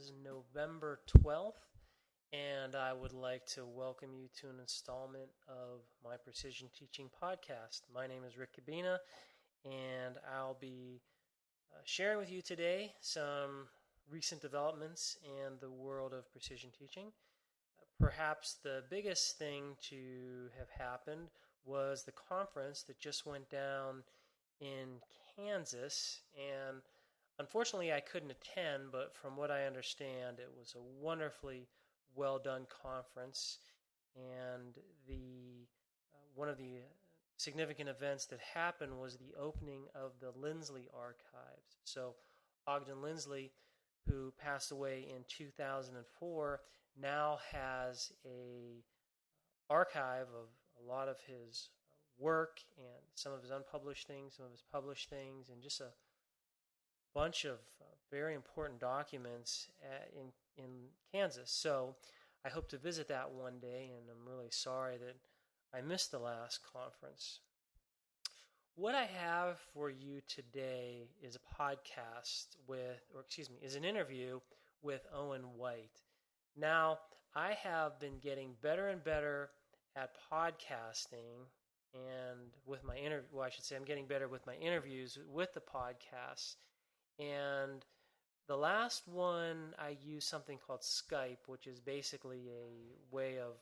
is November 12th, and I would like to welcome you to an installment of my Precision Teaching Podcast. My name is Rick Cabina, and I'll be sharing with you today some recent developments in the world of precision teaching. Perhaps the biggest thing to have happened was the conference that just went down in Kansas, and unfortunately I couldn't attend, but from what I understand, it was a wonderfully well done conference, and the one of the significant events that happened was the opening of the Lindsley archives. So Ogden Lindsley, who passed away in 2004, now has a archive of a lot of his work and some of his unpublished things, some of his published things, and just a bunch of very important documents in Kansas. So I hope to visit that one day, and I'm really sorry that I missed the last conference. What I have for you today is a podcast is an interview with Owen White. Now, I have been getting better and better at podcasting, and with my I'm getting better with my interviews with the podcasts. And the last one, I used something called Skype, which is basically a way of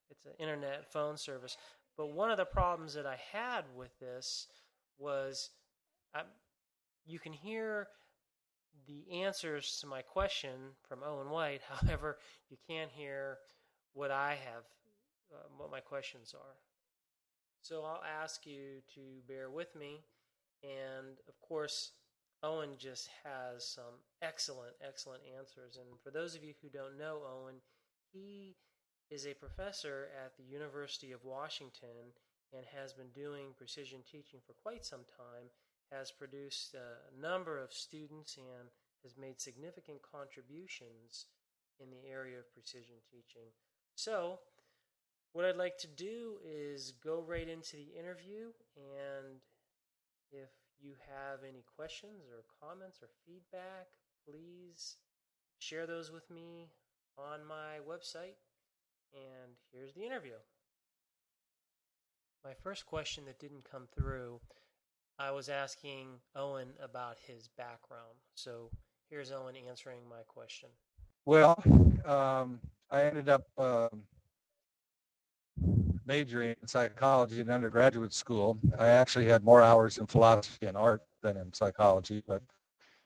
it's an internet phone service. But one of the problems that I had with this was you can hear the answers to my question from Owen White. However, you can't hear what what my questions are. So I'll ask you to bear with me. And of course, Owen just has some excellent answers. And for those of you who don't know Owen, he is a professor at the University of Washington and has been doing precision teaching for quite some time, has produced a number of students, and has made significant contributions in the area of precision teaching. So what I'd like to do is go right into the interview, and if you have any questions or comments or feedback, please share those with me on my website. And here's the interview. My first question that didn't come through, I was asking Owen about his background. So here's Owen answering my question. Well, I ended up majoring in psychology in undergraduate school. I actually had more hours in philosophy and art than in psychology, but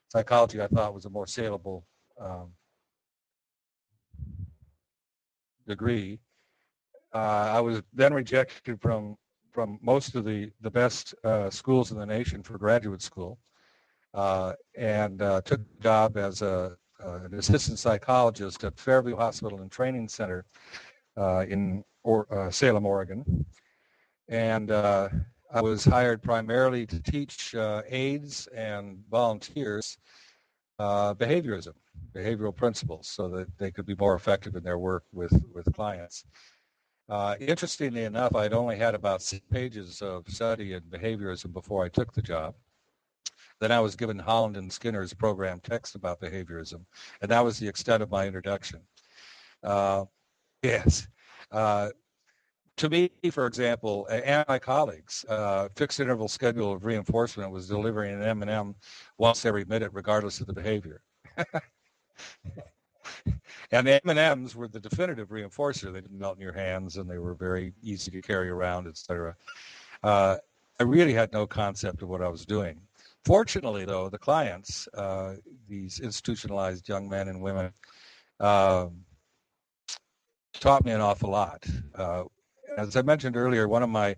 psychology I thought was a more saleable degree. I was then rejected from most of the best schools in the nation for graduate school, and took a job as an assistant psychologist at Fairview Hospital and Training Center in Salem, Oregon. And I was hired primarily to teach aides and volunteers behavioral principles, so that they could be more effective in their work with clients. Interestingly enough, I'd only had about 6 pages of study in behaviorism before I took the job. Then I was given Holland and Skinner's program text about behaviorism, and that was the extent of my introduction. Yes. To me, for example, and my colleagues, fixed interval schedule of reinforcement was delivering an M&M once every minute, regardless of the behavior. And the M&Ms were the definitive reinforcer. They didn't melt in your hands, and they were very easy to carry around, etc. I really had no concept of what I was doing. Fortunately, though, the clients, these institutionalized young men and women, taught me an awful lot. As I mentioned earlier, one of my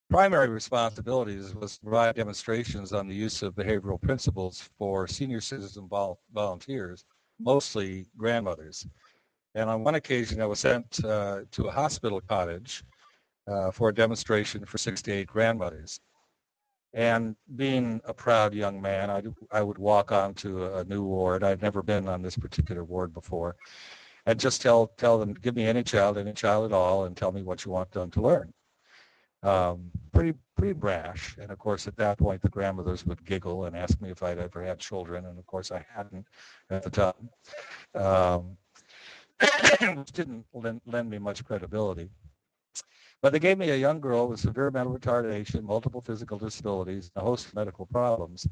primary responsibilities was to provide demonstrations on the use of behavioral principles for senior citizen volunteers, mostly grandmothers. And on one occasion, I was sent to a hospital cottage for a demonstration for 6 to 8 grandmothers. And being a proud young man, I would walk onto a new ward. I'd never been on this particular ward before. And just tell them, give me any child at all, and tell me what you want them to learn. pretty brash. And of course, at that point, the grandmothers would giggle and ask me if I'd ever had children, and of course, I hadn't at the time, um, which didn't lend me much credibility. But they gave me a young girl with severe mental retardation, multiple physical disabilities, and a host of medical problems.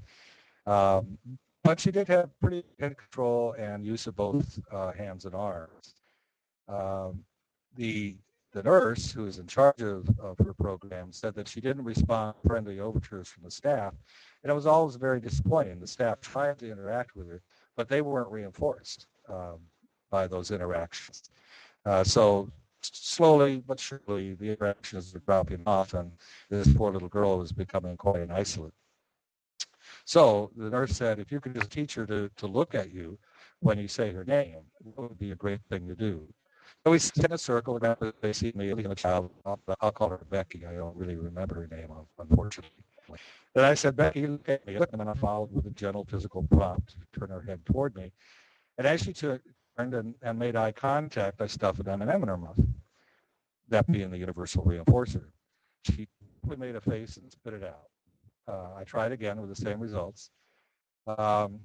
Um, but she did have pretty good control and use of both hands and arms. Um, the the nurse who was in charge of her program said that she didn't respond to friendly overtures from the staff, and it was always very disappointing. The staff tried to interact with her, but they weren't reinforced by those interactions. So slowly but surely, the interactions were dropping off, and this poor little girl was becoming quite an isolate. So the nurse said, if you could just teach her to look at you when you say her name, that would be a great thing to do. So we sit in a circle, and they see me and a child. I'll call her Becky. I don't really remember her name, unfortunately. And I said, Becky, look at me. And then I followed with a gentle physical prompt to turn her head toward me. And as she turned and made eye contact, I stuffed an M&M in her mouth, that being the universal reinforcer. She quickly made a face and spit it out. I tried again with the same results. Um,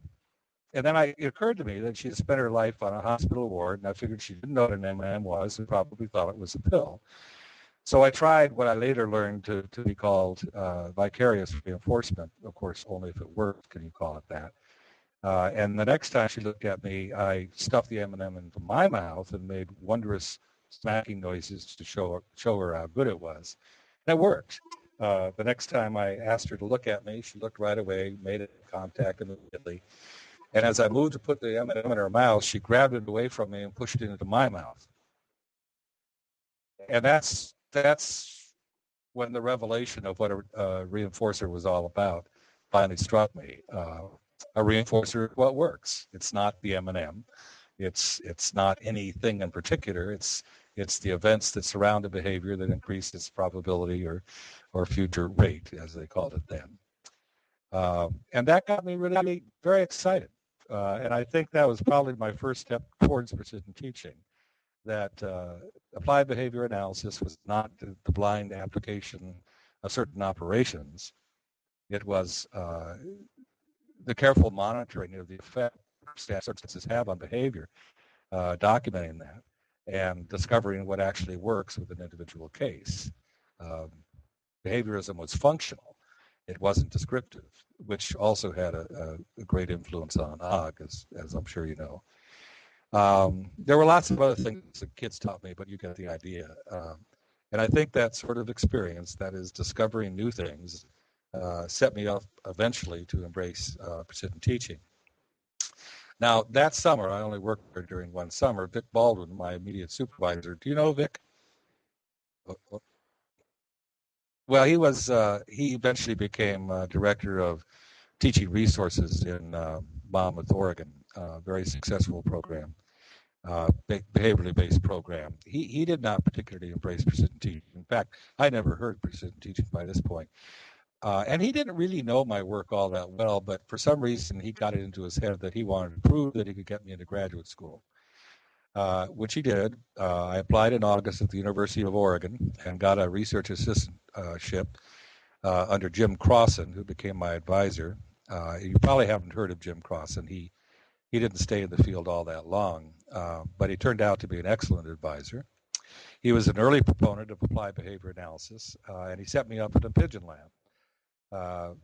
and then it occurred to me that she had spent her life on a hospital ward, and I figured she didn't know what an M&M was and probably thought it was a pill. So I tried what I later learned to be called vicarious reinforcement. Of course, only if it worked can you call it that. And the next time she looked at me, I stuffed the M&M into my mouth and made wondrous smacking noises to show her how good it was. And it worked. The next time I asked her to look at me, she looked right away, made contact immediately. And as I moved to put the M&M in her mouth, she grabbed it away from me and pushed it into my mouth. And that's when the revelation of what a reinforcer was all about finally struck me. A reinforcer, what works? It's not the M&M. It's not anything in particular. It's the events that surround a behavior that increase its probability or future rate, as they called it then. And that got me really very excited. And I think that was probably my first step towards precision teaching, that applied behavior analysis was not the blind application of certain operations. It was the careful monitoring of the effect circumstances have on behavior, documenting that, and discovering what actually works with an individual case. Behaviorism was functional. It wasn't descriptive, which also had a great influence on OG, as I'm sure you know. There were lots of other things that kids taught me, but you get the idea. And I think that sort of experience, that is discovering new things, set me up eventually to embrace precision teaching. Now, that summer, I only worked there during one summer. Vic Baldwin, my immediate supervisor. Do you know Vic? Well, he eventually became director of teaching resources in Monmouth, Oregon, very successful program, behaviorally based program. He did not particularly embrace precision teaching. In fact, I never heard precision teaching by this point. And he didn't really know my work all that well, but for some reason he got it into his head that he wanted to prove that he could get me into graduate school, which he did. I applied in August at the University of Oregon and got a research assistantship under Jim Crossan, who became my advisor. You probably haven't heard of Jim Crossan. He didn't stay in the field all that long, but he turned out to be an excellent advisor. He was an early proponent of applied behavior analysis, and he set me up at a pigeon lab,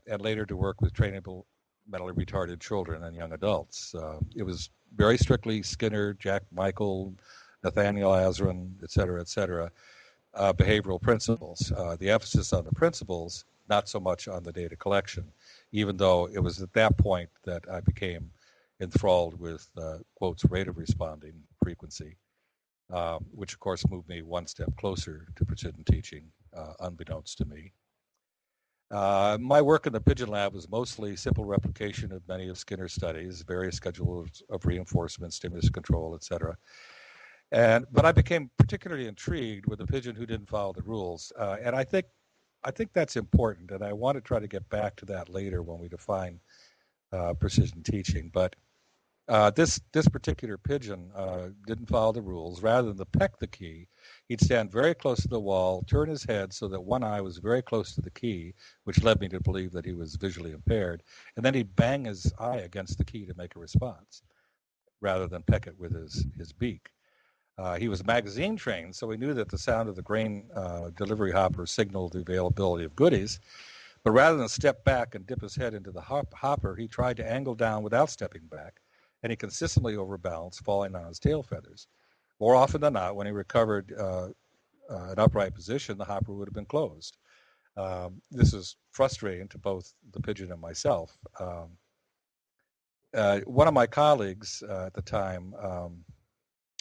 and later to work with trainable mentally retarded children and young adults. It was very strictly Skinner, Jack Michael, Nathaniel Azrin, et cetera, behavioral principles. The emphasis on the principles, not so much on the data collection, even though it was at that point that I became enthralled with, quotes, rate of responding frequency, which of course moved me one step closer to precision teaching, unbeknownst to me. My work in the Pigeon Lab was mostly simple replication of many of Skinner's studies, various schedules of reinforcement, stimulus control, etc. But I became particularly intrigued with the pigeon who didn't follow the rules, and I think that's important, and I want to try to get back to that later when we define precision teaching. But This particular pigeon didn't follow the rules. Rather than peck the key, he'd stand very close to the wall, turn his head so that one eye was very close to the key, which led me to believe that he was visually impaired, and then he'd bang his eye against the key to make a response, rather than peck it with his beak. He was magazine trained, so he knew that the sound of the grain delivery hopper signaled the availability of goodies. But rather than step back and dip his head into the hopper, he tried to angle down without stepping back, and he consistently overbalanced, falling on his tail feathers. More often than not, when he recovered an upright position, the hopper would have been closed. This is frustrating to both the pigeon and myself. One of my colleagues at the time,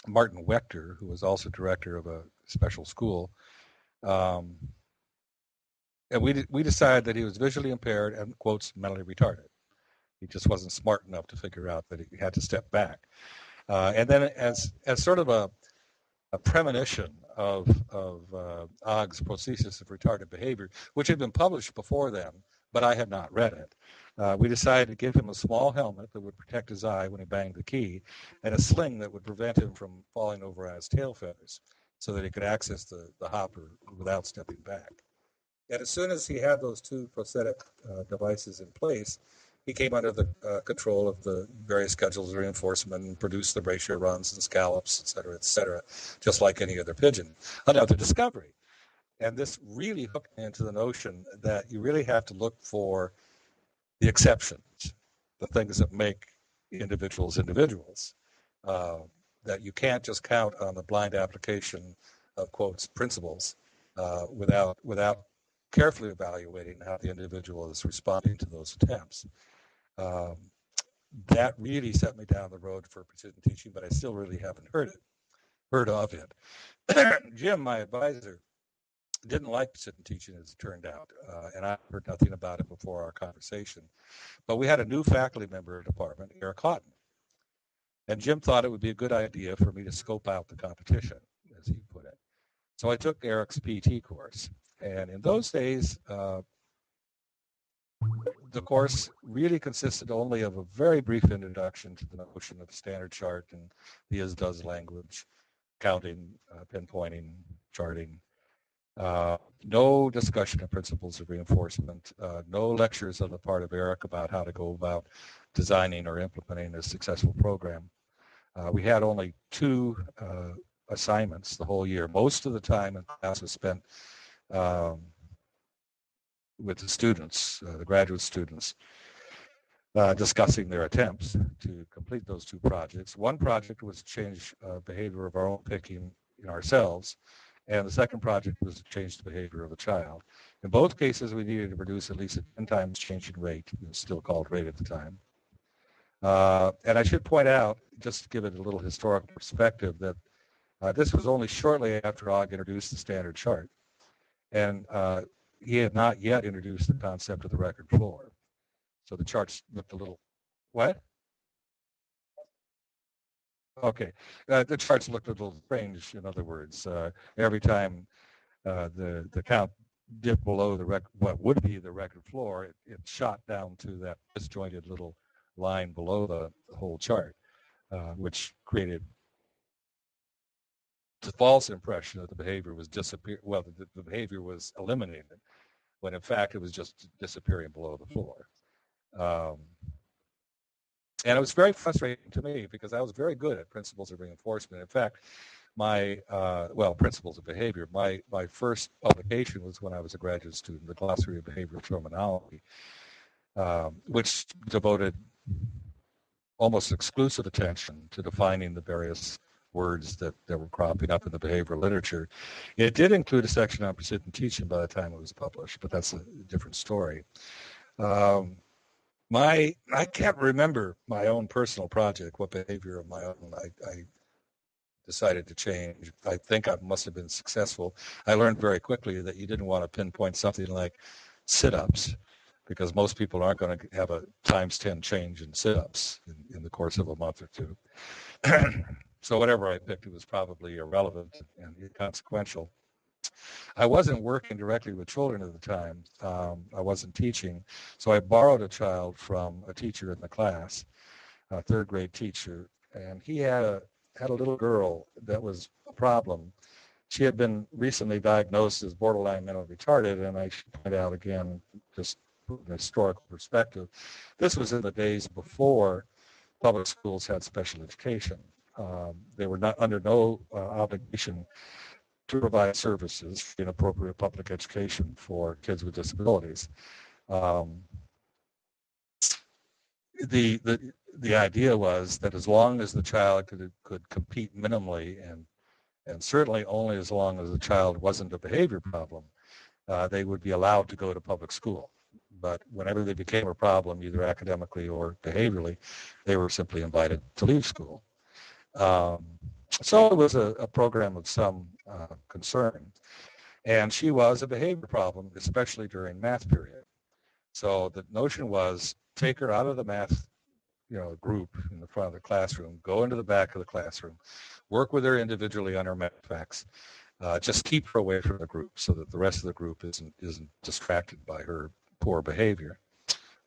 Martin Wechter, who was also director of a special school, and we decided that he was visually impaired and, quotes, mentally retarded. He just wasn't smart enough to figure out that he had to step back. And then as sort of a premonition of Ogg's Prosthesis of Retarded Behavior, which had been published before then, but I had not read it, we decided to give him a small helmet that would protect his eye when he banged the key, and a sling that would prevent him from falling over on his tail feathers so that he could access the hopper without stepping back. And as soon as he had those two prosthetic devices in place, he came under the control of the various schedules of reinforcement and produced the ratio runs and scallops, et cetera, just like any other pigeon. Another discovery. And this really hooked me into the notion that you really have to look for the exceptions, the things that make individuals individuals, that you can't just count on the blind application of, quotes, principles without carefully evaluating how the individual is responding to those attempts. That really set me down the road for precision teaching, but I still really haven't heard of it. Jim, my advisor, didn't like precision teaching, as it turned out, and I heard nothing about it before our conversation. But we had a new faculty member in the department, Eric Houghton, and Jim thought it would be a good idea for me to scope out the competition, as he put it. So I took Eric's PT course, and in those days, the course really consisted only of a very brief introduction to the notion of standard chart and the is-does language, counting, pinpointing, charting. No discussion of principles of reinforcement, no lectures on the part of Eric about how to go about designing or implementing a successful program. We had only 2 assignments the whole year. Most of the time in class was spent with the students, the graduate students, discussing their attempts to complete those 2 projects. One project was to change behavior of our own picking in ourselves, and the second project was to change the behavior of a child. In both cases, we needed to produce at least a 10 times change in rate. It was still called rate at the time. And I should point out, just to give it a little historical perspective, that this was only shortly after Ogg introduced the standard chart. And he had not yet introduced the concept of the record floor. So the charts looked a little, what? Okay. The charts looked a little strange, in other words. Every time the count dipped below what would be the record floor, it shot down to that disjointed little line below the whole chart, which created the false impression that the behavior was the behavior was eliminated, when in fact it was just disappearing below the floor. And it was very frustrating to me because I was very good at principles of reinforcement. In fact, my principles of behavior. My first publication was when I was a graduate student, the Glossary of Behavioral Terminology, which devoted almost exclusive attention to defining the various words that were cropping up in the behavioral literature. It did include a section on precision teaching by the time it was published, but that's a different story. I can't remember my own personal project, what behavior of my own I decided to change. I think I must have been successful. I learned very quickly that you didn't want to pinpoint something like sit-ups, because most people aren't going to have a times 10 change in sit-ups in the course of a month or 2. So whatever I picked, it was probably irrelevant and inconsequential. I wasn't working directly with children at the time. I wasn't teaching, so I borrowed a child from a teacher in the class. third grade teacher, and he had a little girl that was a problem. She had been recently diagnosed as borderline mentally retarded, and I should point out again, just from a historical perspective, this was in the days before public schools had special education. They were not under no obligation to provide services for inappropriate public education for kids with disabilities. Um, the idea was that as long as the child could compete minimally and certainly only as long as the child wasn't a behavior problem, they would be allowed to go to public school. But whenever they became a problem, either academically or behaviorally, they were simply invited to leave school. Um, so it was a program of some concern. And she was a behavior problem, especially during math period. So the notion was take her out of the math group in the front of the classroom, go into the back of the classroom, work with her individually on her math facts, just keep her away from the group so that the rest of the group isn't distracted by her poor behavior.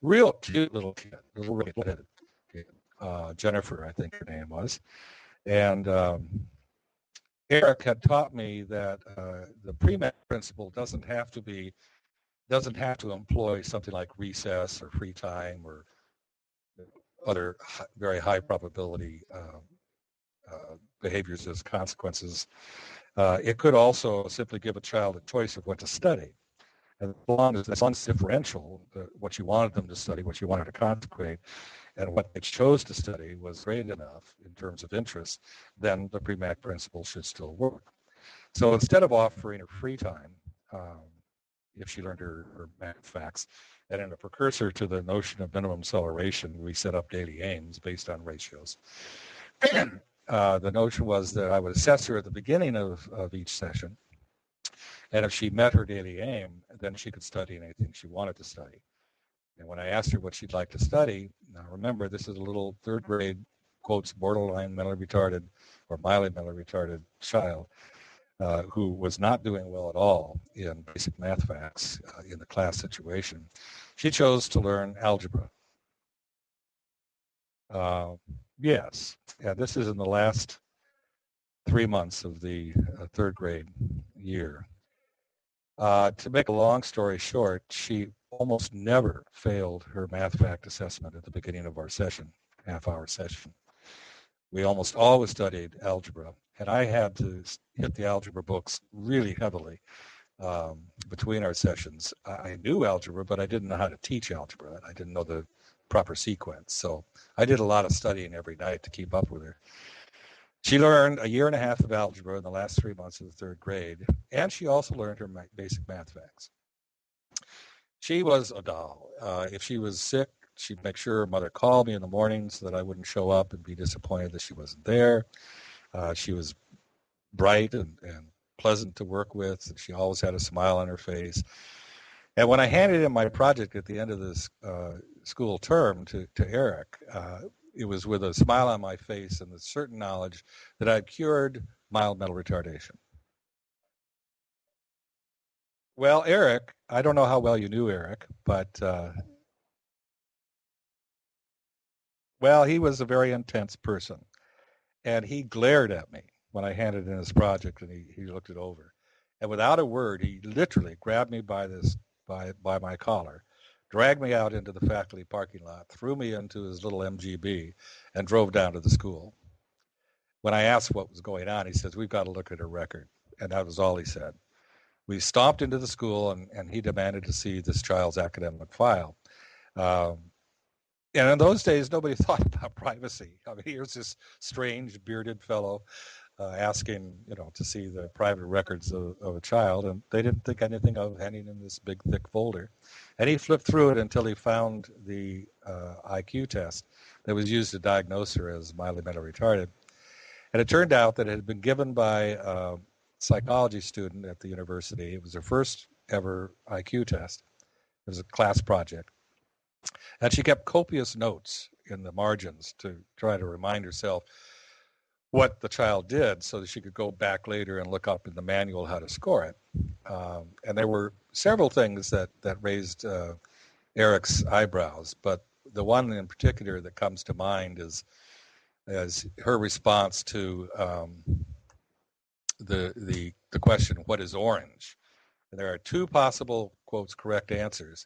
Real cute little kid, little red-headed kid. Jennifer, I think her name was. And Eric had taught me that the pre-med principal doesn't have to employ something like recess or free time or other very high probability behaviors as consequences. It could also simply give a child a choice of what to study. As long as it's differential, what you wanted them to study, what you wanted to concentrate, and what they chose to study was great enough in terms of interest, then the pre-mac principle should still work. So instead of offering her free time, if she learned her math facts, and in a precursor to the notion of minimum acceleration, we set up daily aims based on ratios. The notion was that I would assess her at the beginning of each session, and if she met her daily aim, then she could study anything she wanted to study. And when I asked her what she'd like to study, now remember, this is a little third grade, quotes, borderline mentally retarded or mildly mentally retarded child who was not doing well at all in basic math facts in the class situation. She chose to learn algebra. Yes, and this is in the last 3 months of the third grade year. To make a long story short, she almost never failed her math fact assessment at the beginning of our session, half-hour session. We almost always studied algebra, and I had to hit the algebra books really heavily between our sessions. I knew algebra, but I didn't know how to teach algebra. I didn't know the proper sequence, so I did a lot of studying every night to keep up with her. She learned a year and a half of algebra in the last 3 months of the third grade, and she also learned her basic math facts. She was a doll. If she was sick, she'd make sure her mother called me in the morning so that I wouldn't show up and be disappointed that she wasn't there. She was bright and pleasant to work with, and she always had a smile on her face. And when I handed in my project at the end of this school term to Eric, it was with a smile on my face and the certain knowledge that I'd cured mild mental retardation. Well, Eric, I don't know how well you knew Eric, but well, he was a very intense person, and he glared at me when I handed in his project, and he looked it over, and without a word, he literally grabbed me by my collar, dragged me out into the faculty parking lot, threw me into his little MGB, and drove down to the school. When I asked what was going on, he says, "We've got to look at her record," and that was all he said. We stomped into the school, and he demanded to see this child's academic file. And in those days, nobody thought about privacy. I mean, he was this strange, bearded fellow asking, to see the private records of a child, and they didn't think anything of handing him this big, thick folder. And he flipped through it until he found the IQ test that was used to diagnose her as mildly mentally retarded. And it turned out that it had been given by a psychology student at the university. It was her first ever IQ test. It was a class project. And she kept copious notes in the margins to try to remind herself what the child did so that she could go back later and look up in the manual how to score it. And there were several things that raised Eric's eyebrows, but the one in particular that comes to mind is her response to the question, what is orange? And there are two possible, quotes, correct answers.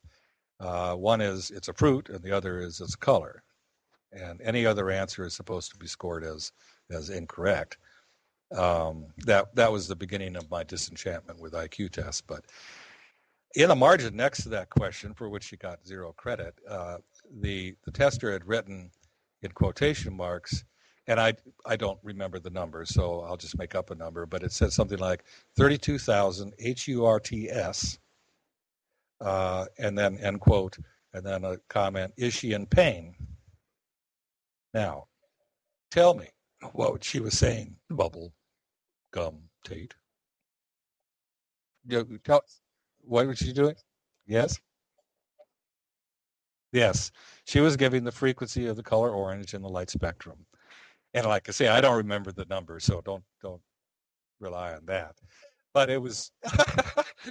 One is it's a fruit, and the other is it's a color. And any other answer is supposed to be scored as incorrect. That was the beginning of my disenchantment with IQ tests. But in a margin next to that question, for which she got 0 credit, the tester had written in quotation marks, and I don't remember the number, so I'll just make up a number, but it says something like 32,000 HURTS, and then end quote, and then a comment, is she in pain? Now, tell me what she was saying, bubble gum Tate. What was she doing? Yes? Yes. She was giving the frequency of the color orange in the light spectrum. And like I say, I don't remember the number, so don't rely on that. But it was,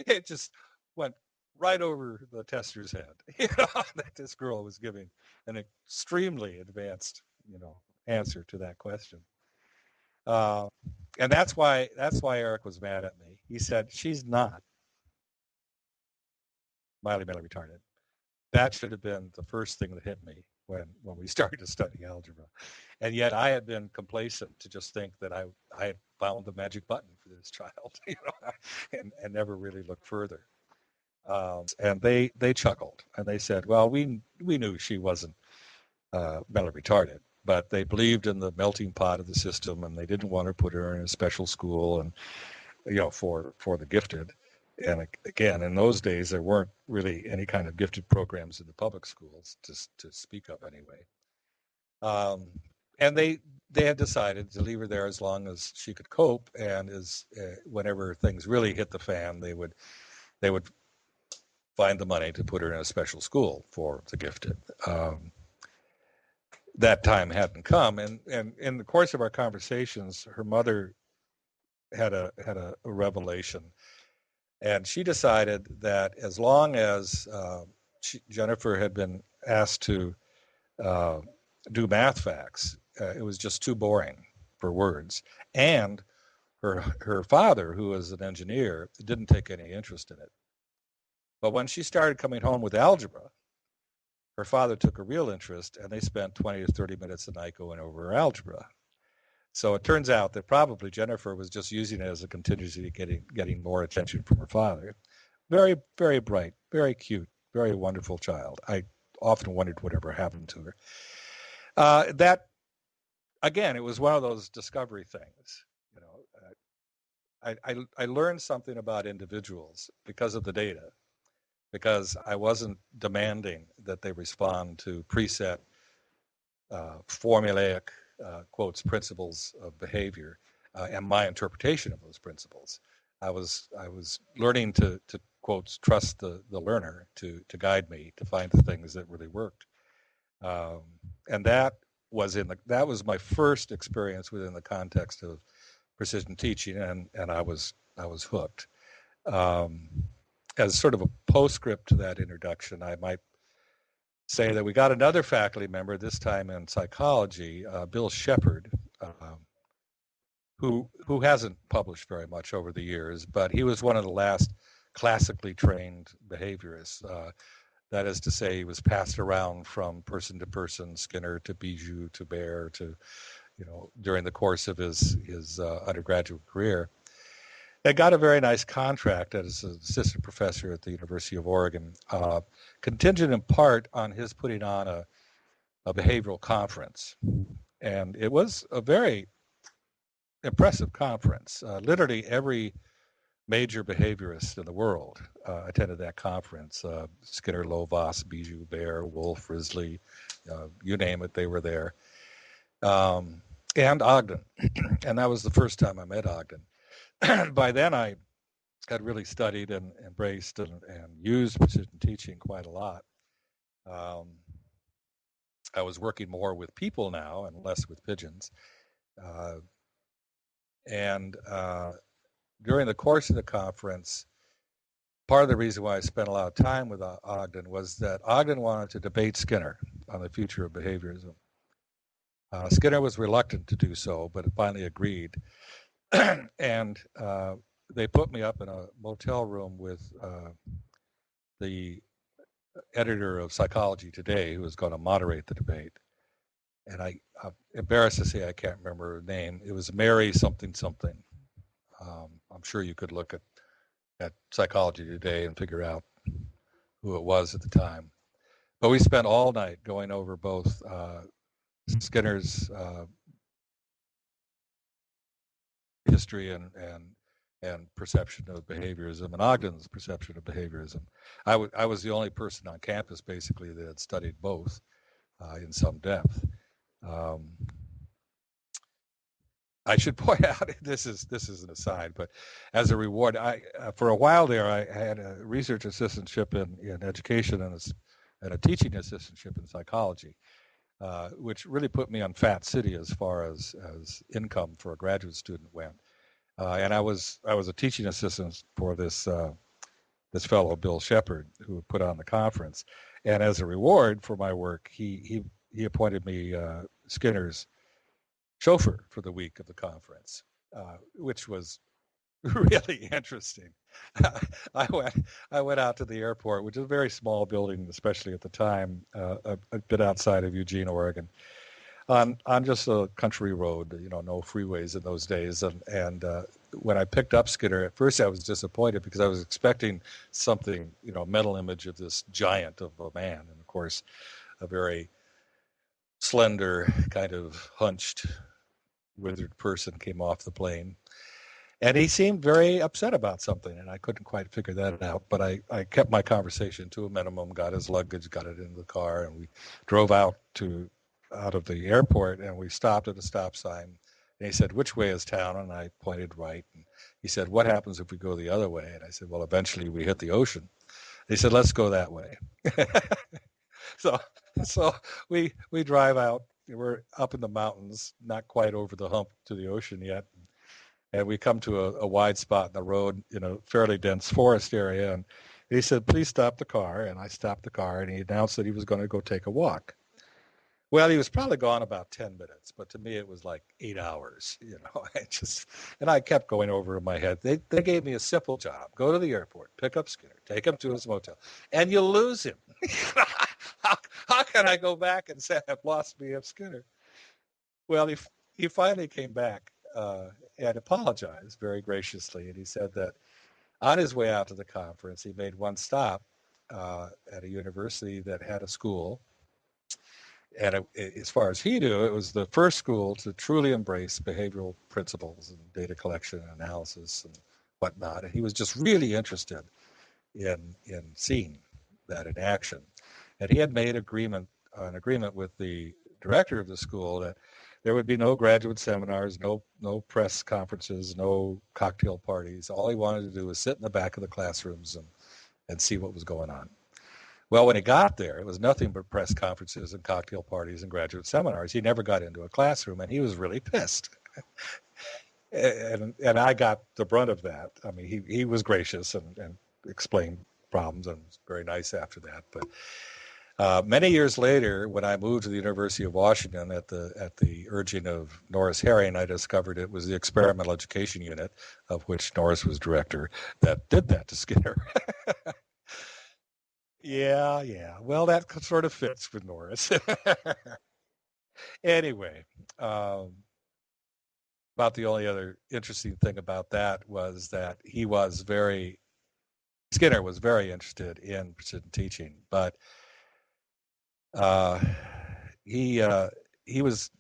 it just went right over the tester's head, that this girl was giving an extremely advanced, answer to that question. And that's why Eric was mad at me. He said, she's not mildly mentally retarded. That should have been the first thing that hit me when we started to study algebra. And yet I had been complacent to just think that I had found the magic button for this child, and never really looked further. And they chuckled, and they said, well, we knew she wasn't mentally retarded, but they believed in the melting pot of the system, and they didn't want to put her in a special school and, for the gifted. And again, in those days, there weren't really any kind of gifted programs in the public schools to speak of anyway. And they had decided to leave her there as long as she could cope, and whenever things really hit the fan, they would find the money to put her in a special school for the gifted. That time hadn't come, and in the course of our conversations, her mother had a revelation. And she decided that as long as Jennifer had been asked to do math facts, it was just too boring for words. And her father, who was an engineer, didn't take any interest in it. But when she started coming home with algebra, her father took a real interest, and they spent 20 to 30 minutes a night going over her algebra. So it turns out that probably Jennifer was just using it as a contingency, getting more attention from her father. Very, very bright, very cute, very wonderful child. I often wondered whatever happened to her. That, again, it was one of those discovery things. I learned something about individuals because of the data, because I wasn't demanding that they respond to preset, formulaic, quotes, principles of behavior, and my interpretation of those principles. I was learning to quotes, trust the learner to guide me to find the things that really worked. And that was my first experience within the context of precision teaching, and I was hooked. As sort of a postscript to that introduction, I might say that we got another faculty member, this time in psychology, Bill Shepard, who hasn't published very much over the years, but he was one of the last classically trained behaviorists. That is to say, he was passed around from person to person, Skinner to Bijou to Baer to, during the course of his undergraduate career. And got a very nice contract as an assistant professor at the University of Oregon, contingent in part on his putting on a behavioral conference. And it was a very impressive conference. Literally every major behaviorist in the world attended that conference. Skinner, Lovaas, Bijou, Baer, Wolf, Risley, you name it, they were there. And Ogden. And that was the first time I met Ogden. By then I had really studied and embraced and used precision teaching quite a lot. I was working more with people now and less with pigeons. And during the course of the conference, part of the reason why I spent a lot of time with Ogden was that Ogden wanted to debate Skinner on the future of behaviorism. Skinner was reluctant to do so, but finally agreed. And they put me up in a motel room with the editor of Psychology Today, who was going to moderate the debate. And I'm embarrassed to say I can't remember her name. It was Mary something something. I'm sure you could look at Psychology Today and figure out who it was at the time. But we spent all night going over both Skinner's history and perception of behaviorism and Ogden's perception of behaviorism. I was the only person on campus basically that had studied both in some depth. I should point out, this is an aside, but as a reward, for a while there, I had a research assistantship in education and a teaching assistantship in psychology, which really put me on Fat City as far as income for a graduate student went. And I was a teaching assistant for this fellow Bill Shepard, who put on the conference, and as a reward for my work, he appointed me Skinner's chauffeur for the week of the conference, which was really interesting. I went out to the airport, which is a very small building, especially at the time, a bit outside of Eugene, Oregon, on just a country road, no freeways in those days. And when I picked up Skinner, at first I was disappointed because I was expecting something, mental image of this giant of a man, and of course, a very slender, kind of hunched, withered person came off the plane. And he seemed very upset about something, and I couldn't quite figure that out. But I kept my conversation to a minimum, got his luggage, got it into the car, and we drove out of the airport, and we stopped at a stop sign. And he said, "Which way is town?" And I pointed right. And he said, "What happens if we go the other way?" And I said, "Well, eventually we hit the ocean." He said, "Let's go that way." So we drive out. We're up in the mountains, not quite over the hump to the ocean yet. And we come to a wide spot in the road in a fairly dense forest area. And he said, "Please stop the car." And I stopped the car, and he announced that he was going to go take a walk. Well, he was probably gone about 10 minutes, but to me it was like 8 hours, and I kept going over in my head. They gave me a simple job: go to the airport, pick up Skinner, take him to his motel, and you lose him. How can I go back and say I've lost B.F. Skinner? Well, he finally came back and apologized very graciously, and he said that on his way out to the conference, he made one stop at a university that had a school. And as far as he knew, it was the first school to truly embrace behavioral principles and data collection and analysis and whatnot. And he was just really interested in seeing that in action. And he had made an agreement with the director of the school that there would be no graduate seminars, no press conferences, no cocktail parties. All he wanted to do was sit in the back of the classrooms and see what was going on. Well, when he got there, it was nothing but press conferences and cocktail parties and graduate seminars. He never got into a classroom, and he was really pissed. and I got the brunt of that. I mean, he was gracious and explained problems, and was very nice after that. But many years later, when I moved to the University of Washington at the urging of Norris Herring, I discovered it was the experimental education unit, of which Norris was director, that did that to Skinner. Yeah. Well, that sort of fits with Norris. Anyway, about the only other interesting thing about that was that Skinner was very interested in precision teaching, but he was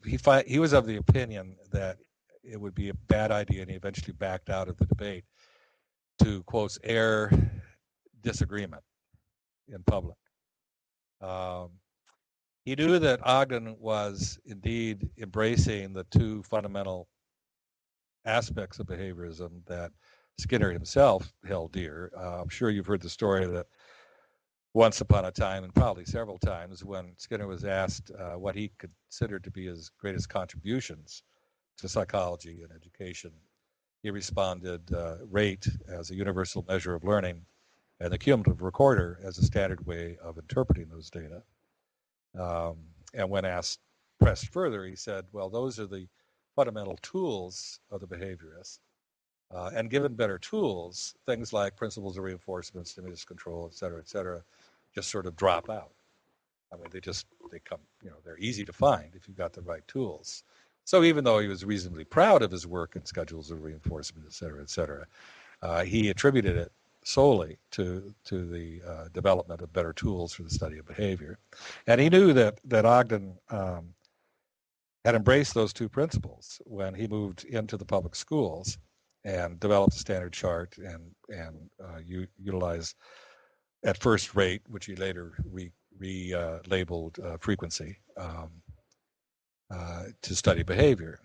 of the opinion that it would be a bad idea, and he eventually backed out of the debate, to, quotes, air disagreement in public. He knew that Ogden was indeed embracing the two fundamental aspects of behaviorism that Skinner himself held dear. I'm sure you've heard the story that once upon a time, and probably several times, when Skinner was asked what he considered to be his greatest contributions to psychology and education, he responded, rate as a universal measure of learning, and the cumulative recorder as a standard way of interpreting those data. And when pressed further, he said, well, those are the fundamental tools of the behaviorist. And given better tools, things like principles of reinforcement, stimulus control, et cetera, just sort of drop out. I mean, they come, they're easy to find if you've got the right tools. So even though he was reasonably proud of his work in schedules of reinforcement, et cetera, he attributed it solely to the development of better tools for the study of behavior. And he knew that Ogden had embraced those two principles when he moved into the public schools and developed a standard chart and utilized at first rate, which he later relabeled frequency, to study behavior.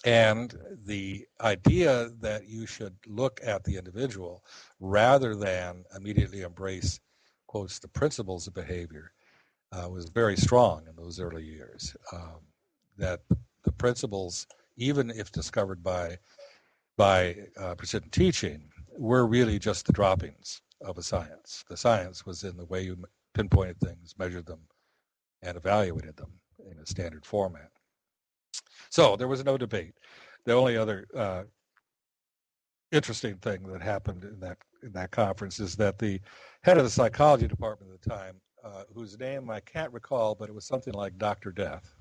And the idea that you should look at the individual rather than immediately embrace, quotes, the principles of behavior was very strong in those early years. That the principles, even if discovered by precision teaching, were really just the droppings of a science. The science was in the way you pinpointed things, measured them, and evaluated them in a standard format. So there was no debate. The only other interesting thing that happened in that conference is that the head of the psychology department at the time, whose name I can't recall, but it was something like Dr. Death.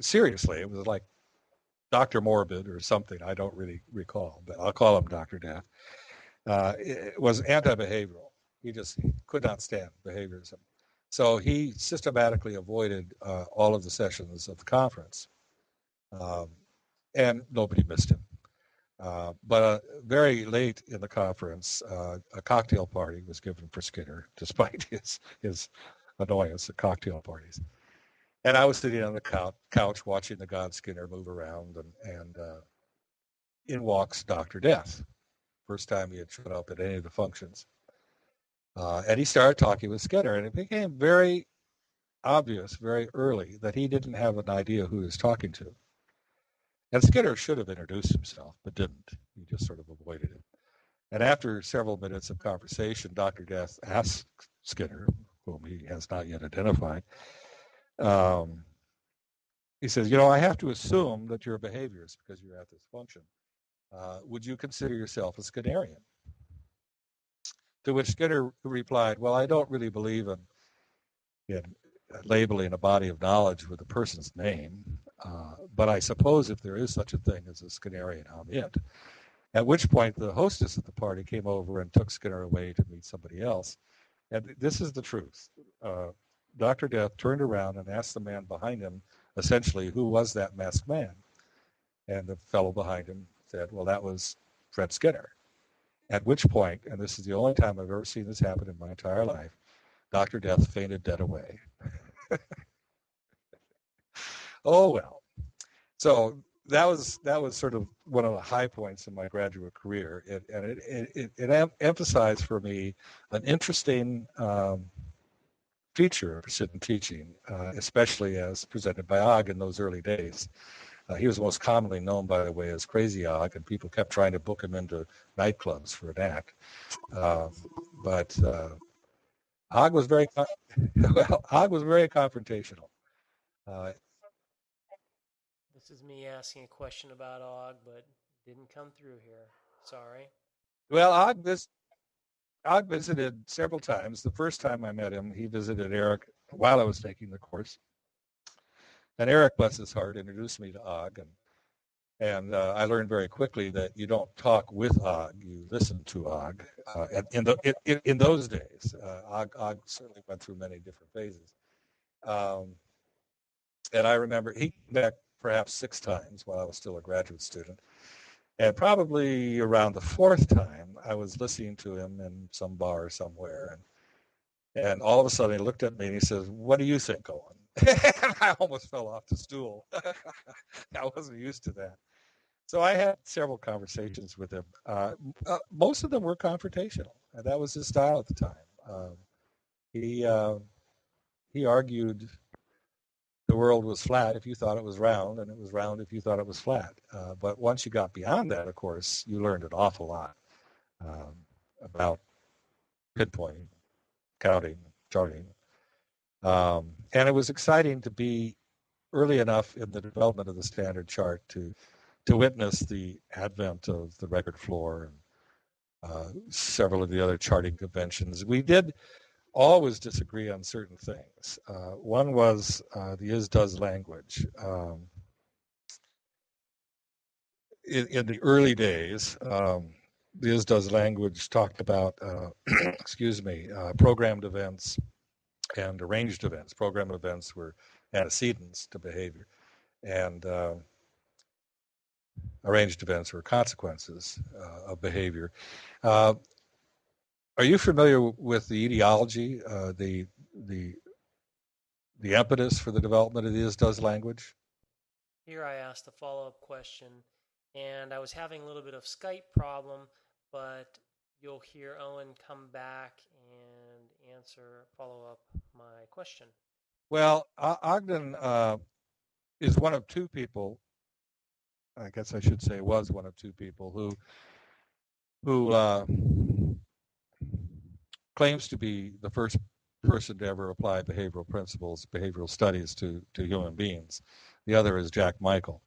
Seriously, it was like Dr. Morbid or something. I don't really recall, but I'll call him Dr. Death. It was anti-behavioral. He just could not stand behaviorism. So he systematically avoided all of the sessions of the conference, and nobody missed him. But very late in the conference, a cocktail party was given for Skinner, despite his annoyance at cocktail parties. And I was sitting on the couch watching the God Skinner move around, and in walks Dr. Death. First time he had showed up at any of the functions. And he started talking with Skinner, and it became very obvious very early that he didn't have an idea who he was talking to. And Skinner should have introduced himself, but didn't. He just sort of avoided it. And after several minutes of conversation, Dr. Death asked Skinner, whom he has not yet identified, he says, I have to assume that you're a behaviorist because you're at this function. Would you consider yourself a Skinnerian? To which Skinner replied, well, I don't really believe in labeling a body of knowledge with a person's name, but I suppose if there is such a thing as a Skinnerian, I'm it. At which point the hostess at the party came over and took Skinner away to meet somebody else. And this is the truth. Dr. Death turned around and asked the man behind him, essentially, who was that masked man? And the fellow behind him said, well, that was Fred Skinner. At which point, and this is the only time I've ever seen this happen in my entire life, Dr. Death fainted dead away. Oh, well. So that was sort of one of the high points in my graduate career. It emphasized for me an interesting feature of precision teaching, especially as presented by Og in those early days. He was most commonly known, by the way, as Crazy Og, and people kept trying to book him into nightclubs for an act. But Og was very Og was very confrontational. This is me asking a question about Og, but didn't come through here. Sorry. Well, Og visited several times. The first time I met him, he visited Eric while I was taking the course. And Eric, bless his heart, introduced me to Og, and I learned very quickly that you don't talk with Og, you listen to Og. And in those days, Og certainly went through many different phases. And I remember he came back perhaps 6 times while I was still a graduate student. And probably around the 4th time, I was listening to him in some bar somewhere. And all of a sudden he looked at me and he says, what do you think, Owen? And I almost fell off the stool. I wasn't used to that. So I had several conversations with him. Most of them were confrontational, and that was his style at the time. He argued the world was flat if you thought it was round, and it was round if you thought it was flat. But once you got beyond that, of course, you learned an awful lot about pinpointing, counting, charting. And it was exciting to be early enough in the development of the standard chart to witness the advent of the record floor and several of the other charting conventions. We did always disagree on certain things. One was the is-does language. In the early days, the is-does language talked about, programmed events and arranged events. Programmed events were antecedents to behavior, and arranged events were consequences of behavior. Are you familiar with the etiology, the impetus for the development of the is-does language? Here I asked a follow-up question, and I was having a little bit of Skype problem, but you'll hear Owen come back and follow up my question. Well, Ogden is one of two people, I guess I should say was one of two people who claims to be the first person to ever apply behavioral principles, behavioral studies to human beings. The other is Jack Michael.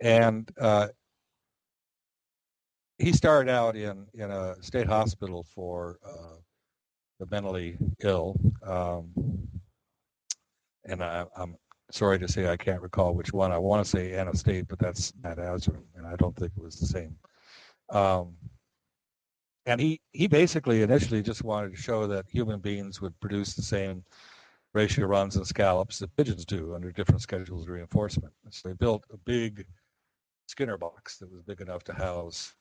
And he started out in a state hospital for the mentally ill. And I'm sorry to say I can't recall which one. I want to say Anna State, but that's Matt Azram, and I don't think it was the same. And he basically initially just wanted to show that human beings would produce the same ratio runs and scallops that pigeons do under different schedules of reinforcement. So they built a big Skinner box that was big enough to house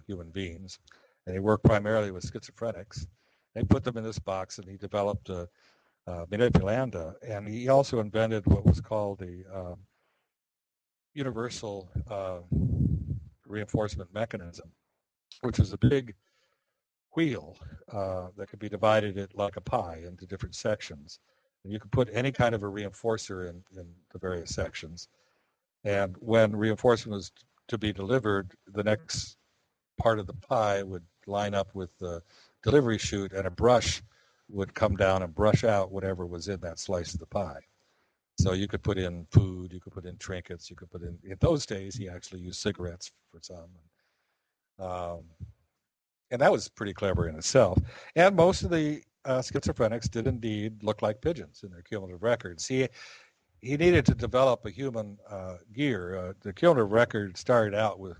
human beings. And he worked primarily with schizophrenics. They put them in this box, and he developed a manipulanda. And he also invented what was called the universal reinforcement mechanism, which was a big wheel that could be divided like a pie into different sections. And you could put any kind of a reinforcer in the various sections. And when reinforcement was to be delivered, the next part of the pie would line up with the delivery chute, and a brush would come down and brush out whatever was in that slice of the pie. So you could put in food, you could put in trinkets, you could put in those days, he actually used cigarettes for some. And that was pretty clever in itself. And most of the schizophrenics did indeed look like pigeons in their cumulative records. He needed to develop a human gear. The cumulative record started out with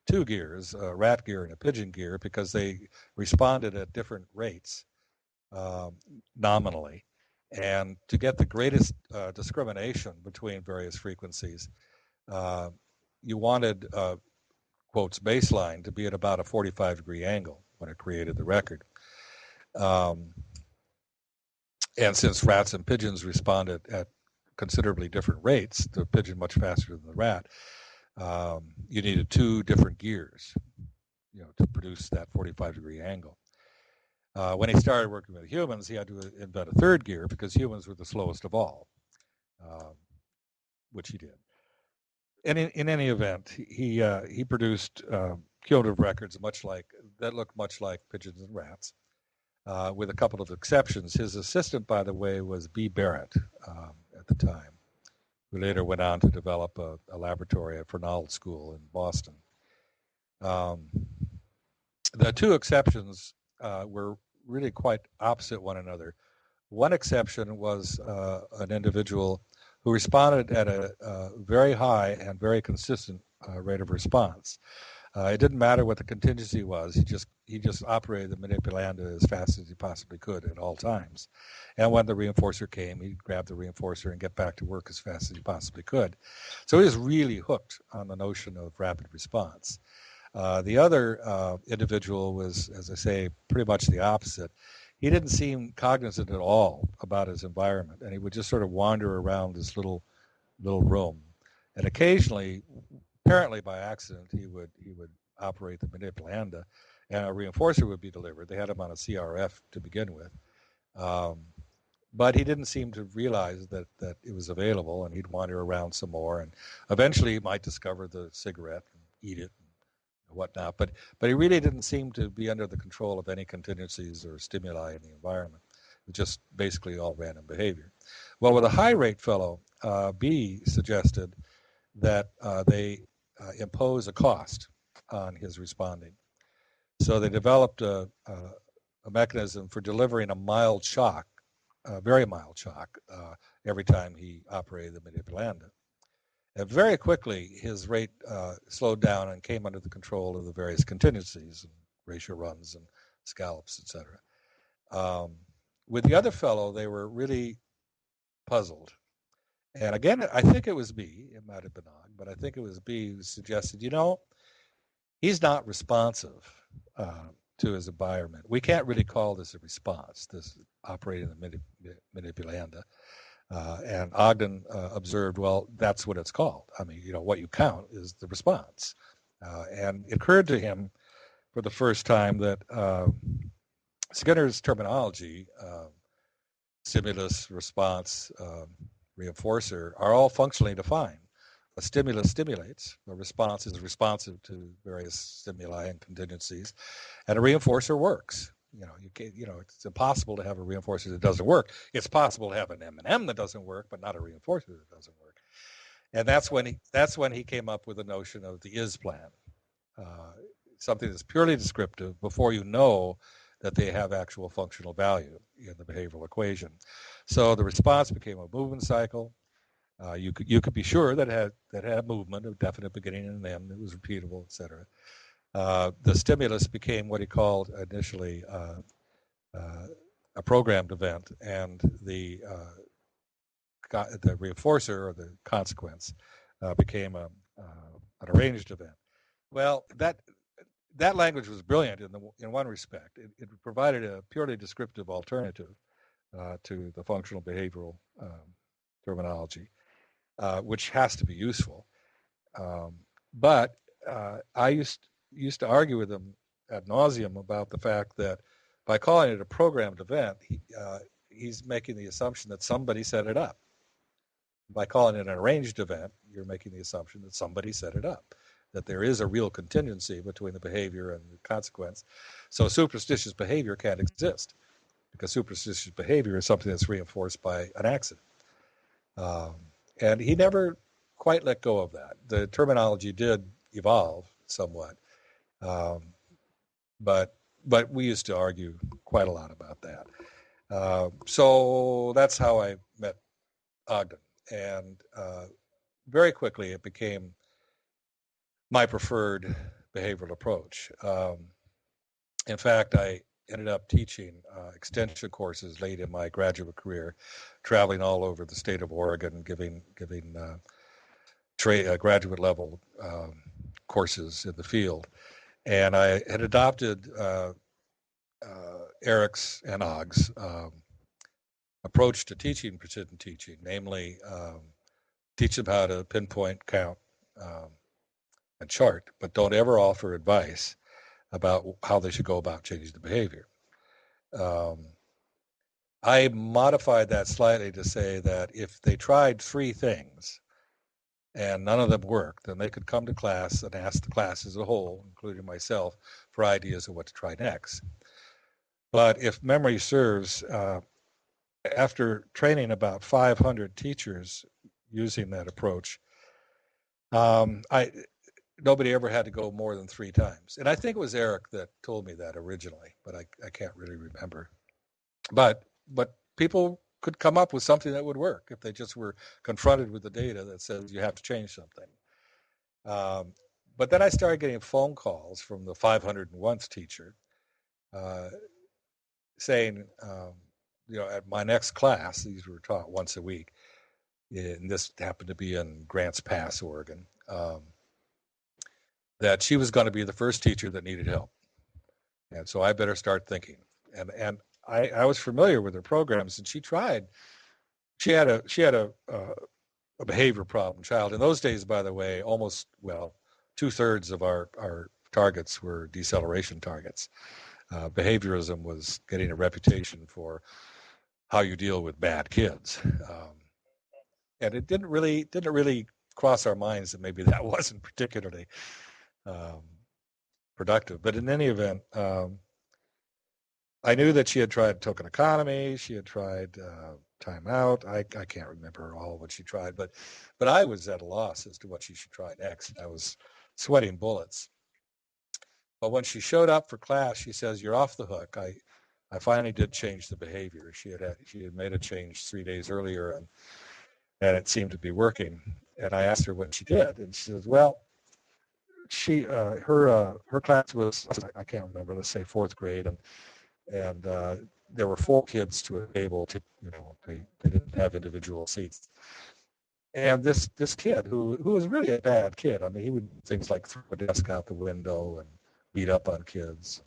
two gears, a rat gear and a pigeon gear, because they responded at different rates nominally. And to get the greatest discrimination between various frequencies, you wanted quotes baseline to be at about a 45-degree angle when it created the record. And since rats and pigeons responded at considerably different rates, the pigeon much faster than the rat, you needed two different gears, to produce that 45-degree angle. When he started working with humans, he had to invent a third gear because humans were the slowest of all, which he did. And in any event, he produced cumulative records that looked much like pigeons and rats, with a couple of exceptions. His assistant, by the way, was B. Barrett at the time, who later went on to develop a laboratory at Fernald School in Boston. The two exceptions were really quite opposite one another. One exception was an individual who responded at a very high and very consistent rate of response. It didn't matter what the contingency was. He just operated the manipulanda as fast as he possibly could at all times. And when the reinforcer came, he'd grab the reinforcer and get back to work as fast as he possibly could. So he was really hooked on the notion of rapid response. The other individual was, as I say, pretty much the opposite. He didn't seem cognizant at all about his environment, and he would just sort of wander around this little room. And occasionally, apparently by accident, he would operate the manipulanda, and a reinforcer would be delivered. They had him on a CRF to begin with, but he didn't seem to realize that it was available, and he'd wander around some more, and eventually he might discover the cigarette and eat it, whatnot. But he really didn't seem to be under the control of any contingencies or stimuli in the environment. It was just basically all random behavior. Well, with a high rate fellow, B suggested that they impose a cost on his responding. So they developed a mechanism for delivering a mild shock, a very mild shock, every time he operated the manipulanda. And very quickly, his rate slowed down and came under the control of the various contingencies, and ratio runs and scallops, etc. With the other fellow, they were really puzzled. And again, I think it was B, it might have been Og, but I think it was B who suggested, he's not responsive to his environment. We can't really call this a response, this operating the manipulanda. And Ogden observed, well, that's what it's called. I mean, what you count is the response. And it occurred to him for the first time that Skinner's terminology, stimulus, response, reinforcer, are all functionally defined. A stimulus stimulates, a response is responsive to various stimuli and contingencies, and a reinforcer works. It's impossible to have a reinforcer that doesn't work. It's possible to have an M&M that doesn't work, but not a reinforcer that doesn't work. And that's when he came up with the notion of the is plan, something that's purely descriptive before you know that they have actual functional value in the behavioral equation. So the response became a movement cycle. You could be sure that it had movement, a definite beginning and end. It was repeatable, etc. The stimulus became what he called initially a programmed event, and the reinforcer or the consequence became an arranged event. Well, that language was brilliant in one respect. It provided a purely descriptive alternative to the functional behavioral terminology, which has to be useful. But I used to argue with him ad nauseum about the fact that by calling it a programmed event, he's making the assumption that somebody set it up. By calling it an arranged event, you're making the assumption that somebody set it up, that there is a real contingency between the behavior and the consequence. So superstitious behavior can't exist, because superstitious behavior is something that's reinforced by an accident. And he never quite let go of that. The terminology did evolve somewhat, but we used to argue quite a lot about that. So that's how I met Ogden, and very quickly it became my preferred behavioral approach. In fact, I ended up teaching extension courses late in my graduate career, traveling all over the state of Oregon, giving graduate level courses in the field. And I had adopted Eric's and Og's approach to teaching precision teaching, namely teach them how to pinpoint, count, and chart, but don't ever offer advice about how they should go about changing the behavior. I modified that slightly to say that if they tried 3 things and none of them worked, then they could come to class and ask the class as a whole, including myself, for ideas of what to try next. But if memory serves, after training about 500 teachers using that approach, nobody ever had to go more than 3 times. And I think it was Eric that told me that originally, but I can't really remember. But people could come up with something that would work if they just were confronted with the data that says you have to change something. But then I started getting phone calls from the 501st teacher saying, at my next class, these were taught once a week, and this happened to be in Grants Pass, Oregon, that she was going to be the first teacher that needed help. And so I better start thinking. And I was familiar with her programs, and she tried. She had a behavior problem child. In those days, by the way, almost, 2/3 of our targets were deceleration targets. Behaviorism was getting a reputation for how you deal with bad kids. And it didn't really cross our minds that maybe that wasn't particularly productive. But in any event, I knew that she had tried token economy. She had tried timeout. I can't remember all what she tried, but I was at a loss as to what she should try next. I was sweating bullets. But when she showed up for class, she says, "You're off the hook." I finally did change the behavior. She had made a change 3 days earlier, and it seemed to be working. And I asked her what she did, and she says, "Well, her class was, I can't remember, let's say fourth grade, and there were 4 kids to a table. They didn't have individual seats. And this kid who was really a bad kid. I mean, he would do things like throw a desk out the window and beat up on kids.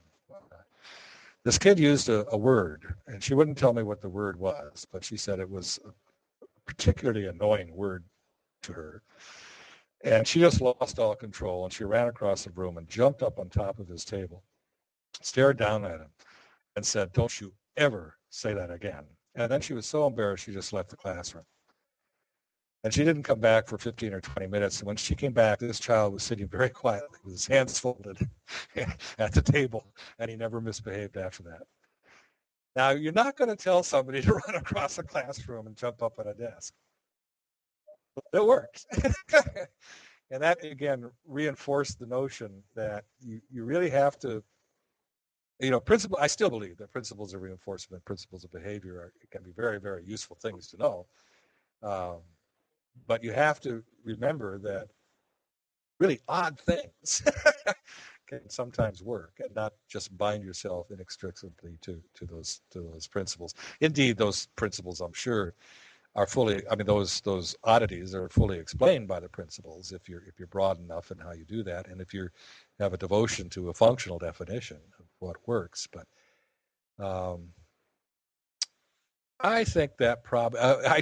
This kid used a word, and she wouldn't tell me what the word was, but she said it was a particularly annoying word to her. And she just lost all control, and she ran across the room and jumped up on top of his table, stared down at him, and said, "Don't you ever say that again." And then she was so embarrassed, she just left the classroom. And she didn't come back for 15 or 20 minutes. And when she came back, this child was sitting very quietly with his hands folded at the table, and he never misbehaved after that. Now, you're not going to tell somebody to run across a classroom and jump up on a desk. But it worked. And that, again, reinforced the notion that you really have to, I still believe that principles of reinforcement, principles of behavior can be very, very useful things to know. But you have to remember that really odd things can sometimes work, and not just bind yourself inextricably to those principles. Indeed, those principles, I'm sure, are those oddities are fully explained by the principles if you're broad enough in how you do that, and if you have a devotion to a functional definition of what works. But I think that probably I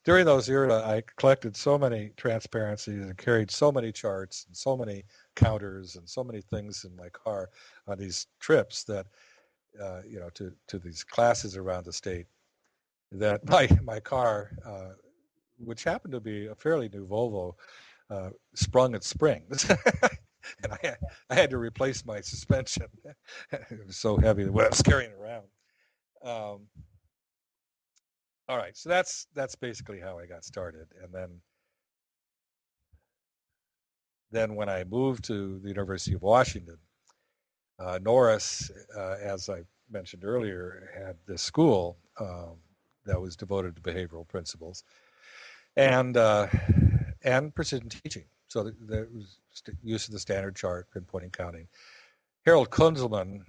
during those era, I collected so many transparencies and carried so many charts and so many counters and so many things in my car on these trips that to these classes around the state, that my car, which happened to be a fairly new Volvo, sprung its springs. And I had to replace my suspension. It was so heavy that I was carrying it around. All right, so that's basically how I got started. And then when I moved to the University of Washington, Norris, as I mentioned earlier, had this school that was devoted to behavioral principles and precision teaching. So there was use of the standard chart, pinpointing, counting. Harold Kunzelman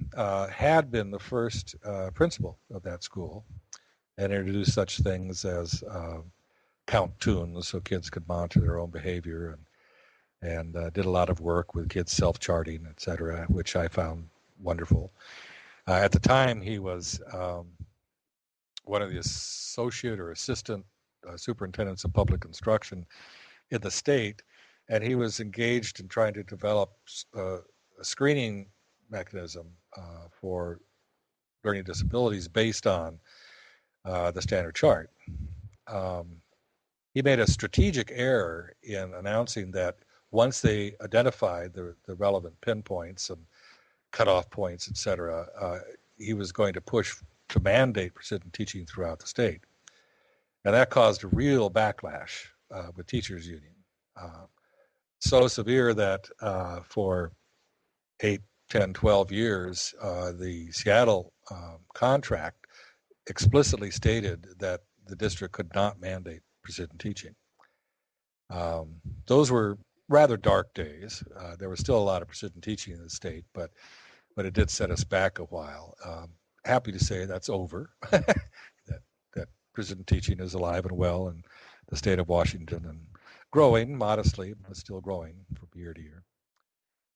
had been the first principal of that school, and introduced such things as count tunes so kids could monitor their own behavior, and did a lot of work with kids self-charting, et cetera, which I found wonderful. At the time, he was one of the associate or assistant superintendents of public instruction in the state, and he was engaged in trying to develop a screening mechanism for learning disabilities based on the standard chart. He made a strategic error in announcing that once they identified the relevant pinpoints and cutoff points, et cetera, he was going to push to mandate precision teaching throughout the state. And that caused a real backlash with teachers' union. So severe that for 8, 10, 12 years, the Seattle contract explicitly stated that the district could not mandate precision teaching. Those were rather dark days. There was still a lot of precision teaching in the state, but it did set us back a while. Happy to say that's over. that precision teaching is alive and well in the state of Washington and growing modestly, but still growing from year to year.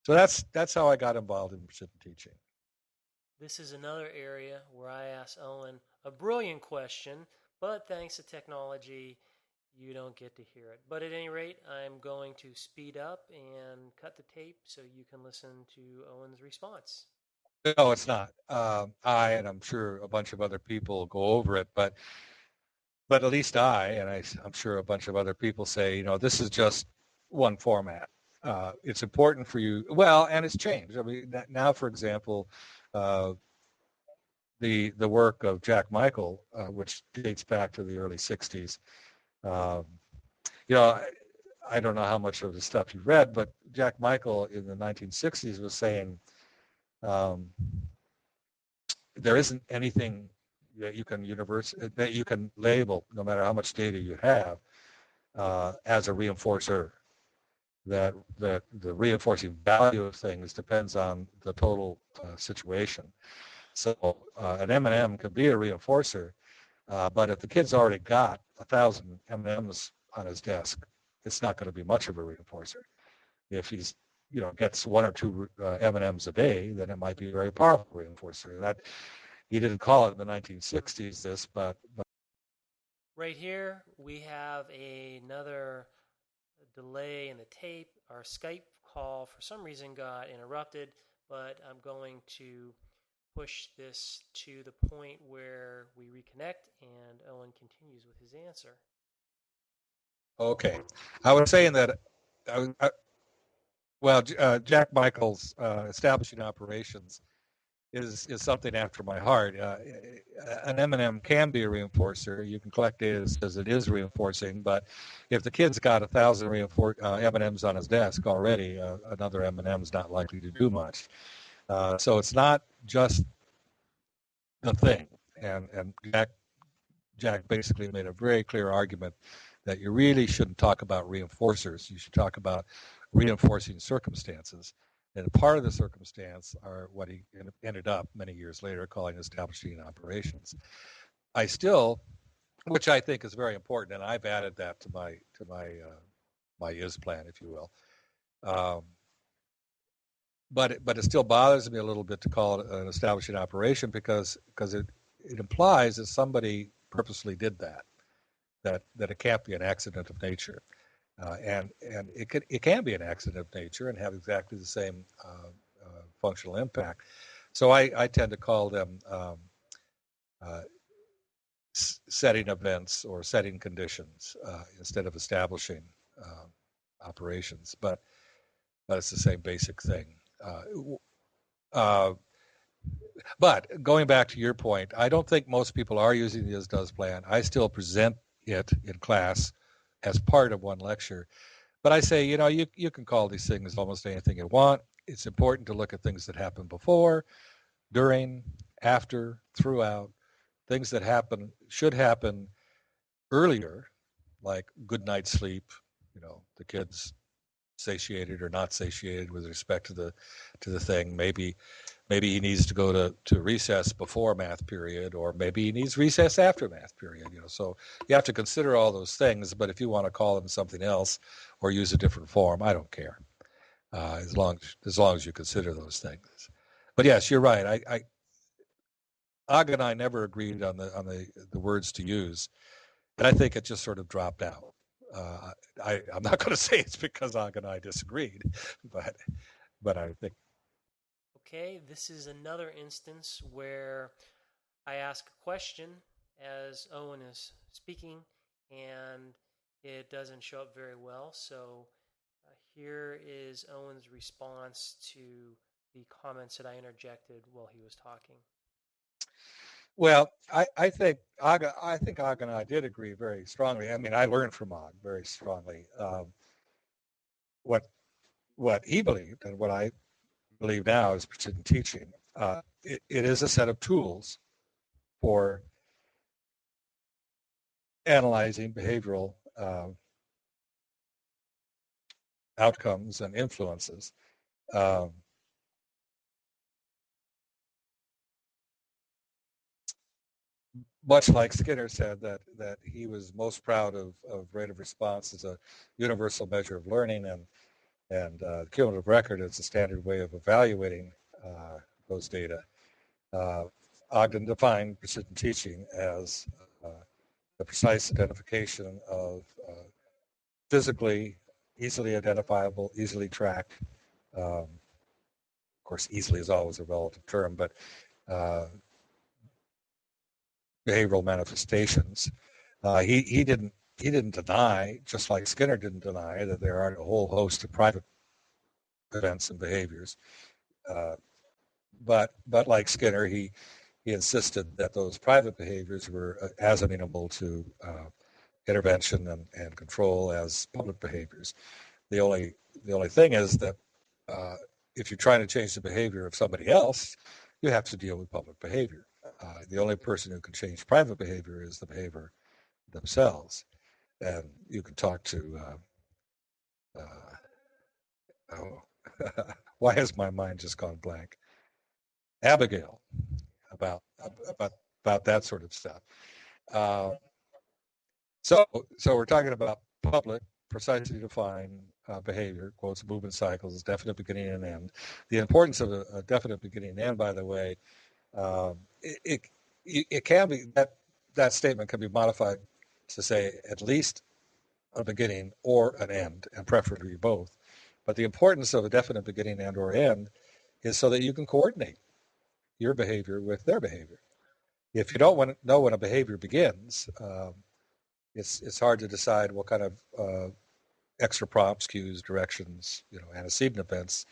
So that's how I got involved in precision teaching. This is another area where I asked Owen a brilliant question, but thanks to technology, you don't get to hear it. But at any rate, I'm going to speed up and cut the tape so you can listen to Owen's response. No, it's not. And I'm sure a bunch of other people go over it, but at least I'm sure a bunch of other people say, this is just one format. It's important for you. Well, and it's changed. I mean, now, for example, the work of Jack Michael, which dates back to the early '60s. Um, you know, I don't know how much of the stuff you read, but Jack Michael in the 1960s was saying um, there isn't anything that you can label, no matter how much data you have, as a reinforcer. That the reinforcing value of things depends on the total situation. So an M&M could be a reinforcer, but if the kid's already got 1,000 M&Ms on his desk, it's not going to be much of a reinforcer. If he's gets one or two M&Ms a day, then it might be a very powerful reinforcer. That he didn't call it in the 1960s this, but Right here, we have another delay in the tape. Our Skype call, for some reason, got interrupted, but I'm going to push this to the point where we reconnect and Owen continues with his answer. okay. I was saying that, Jack Michael's establishing operations is something after my heart. An M&M can be a reinforcer. You can collect data that says it is reinforcing, but if the kid's got 1,000 M&Ms on his desk already, another M&M is not likely to do much. So it's not just the thing. And Jack basically made a very clear argument that you really shouldn't talk about reinforcers. You should talk about reinforcing circumstances. And part of the circumstance are what he ended up many years later calling establishing operations. I still, which I think is very important, and I've added that to my IS plan, if you will. But it still bothers me a little bit to call it an establishing operation because it implies that somebody purposely did that it can't be an accident of nature. And it can be an accident of nature and have exactly the same functional impact. So I tend to call them setting events or setting conditions instead of establishing operations. But it's the same basic thing. But going back to your point, I don't think most people are using the IS-DOES plan. I still present it in class as part of one lecture. But I say, you can call these things almost anything you want. It's important to look at things that happen before, during, after, throughout, things that should happen earlier, like good night's sleep, the kids satiated or not satiated with respect to the thing. Maybe he needs to go to recess before math period, or maybe he needs recess after math period. So you have to consider all those things. But if you want to call them something else or use a different form, I don't care, as long as you consider those things. But yes, you're right. Og and I never agreed on the words to use, and I think it just sort of dropped out. I'm not going to say it's because Og and I disagreed, but I think. Okay, this is another instance where I ask a question as Owen is speaking, and it doesn't show up very well. So here is Owen's response to the comments that I interjected while he was talking. Well, I think Og and I did agree very strongly. I mean, I learned from Og very strongly what he believed and what I believe now is precision teaching. It is a set of tools for analyzing behavioral outcomes and influences. Much like Skinner said that he was most proud of rate of response as a universal measure of learning, and cumulative record is a standard way of evaluating those data. Ogden defined precision teaching as the precise identification of physically easily identifiable, easily tracked. Of course, easily is always a relative term, but behavioral manifestations. He didn't deny, just like Skinner didn't deny, that there are a whole host of private events and behaviors. But like Skinner, he insisted that those private behaviors were as amenable to intervention and control as public behaviors. The only thing is that if you're trying to change the behavior of somebody else, you have to deal with public behavior. The only person who can change private behavior is the behavior themselves. And you can talk to, oh, why has my mind just gone blank? Abigail, about about that sort of stuff. Uh, so we're talking about public, precisely defined behavior, quotes, movement cycles, definite beginning and end. The importance of a definite beginning and end, by the way, it can be that statement can be modified to say at least a beginning or an end, and preferably both. But the importance of a definite beginning and or end is so that you can coordinate your behavior with their behavior. If you don't know when a behavior begins, it's hard to decide what kind of extra prompts, cues, directions, antecedent events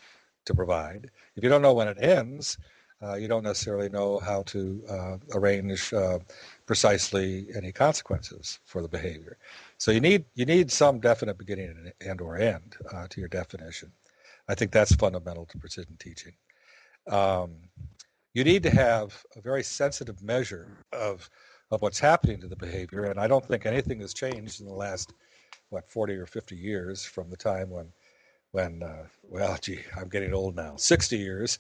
to provide. If you don't know when it ends, you don't necessarily know how to arrange precisely any consequences for the behavior. So you need some definite beginning and or end to your definition. I think that's fundamental to precision teaching. You need to have a very sensitive measure of what's happening to the behavior, and I don't think anything has changed in the last 40 or 50 years from the time when I'm getting old now, 60 years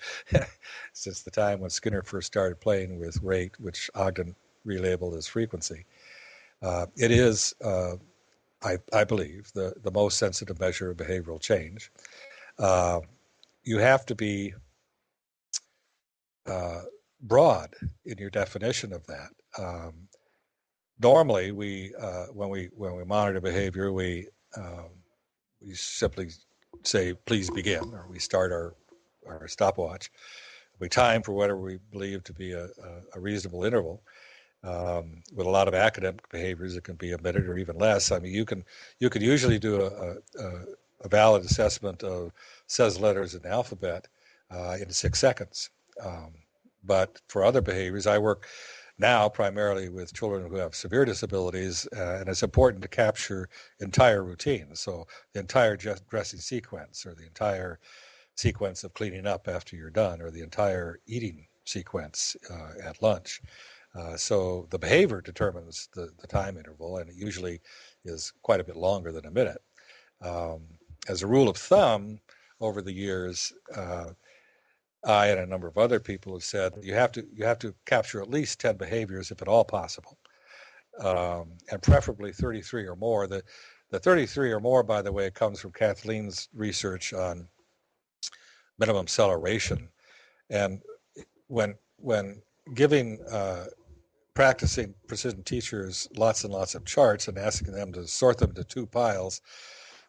since the time when Skinner first started playing with rate, which Ogden relabeled as frequency. It is, I believe, the most sensitive measure of behavioral change. You have to be broad in your definition of that. Normally, when we monitor behavior, we simply say, please begin, or we start our stopwatch. We time for whatever we believe to be a reasonable interval. With a lot of academic behaviors, it can be a minute or even less. I mean, you can usually do a valid assessment of says letters in the alphabet in 6 seconds. But for other behaviors, I work now primarily with children who have severe disabilities, and it's important to capture entire routines. So the entire dressing sequence, or the entire sequence of cleaning up after you're done, or the entire eating sequence at lunch. So the behavior determines the time interval, and it usually is quite a bit longer than a minute. As a rule of thumb, over the years, I and a number of other people have said that you have to capture at least 10 behaviors if at all possible, and preferably 33 or more. The 33 or more, by the way, comes from Kathleen's research on minimum acceleration. And when giving practicing precision teachers lots and lots of charts and asking them to sort them into 2 piles,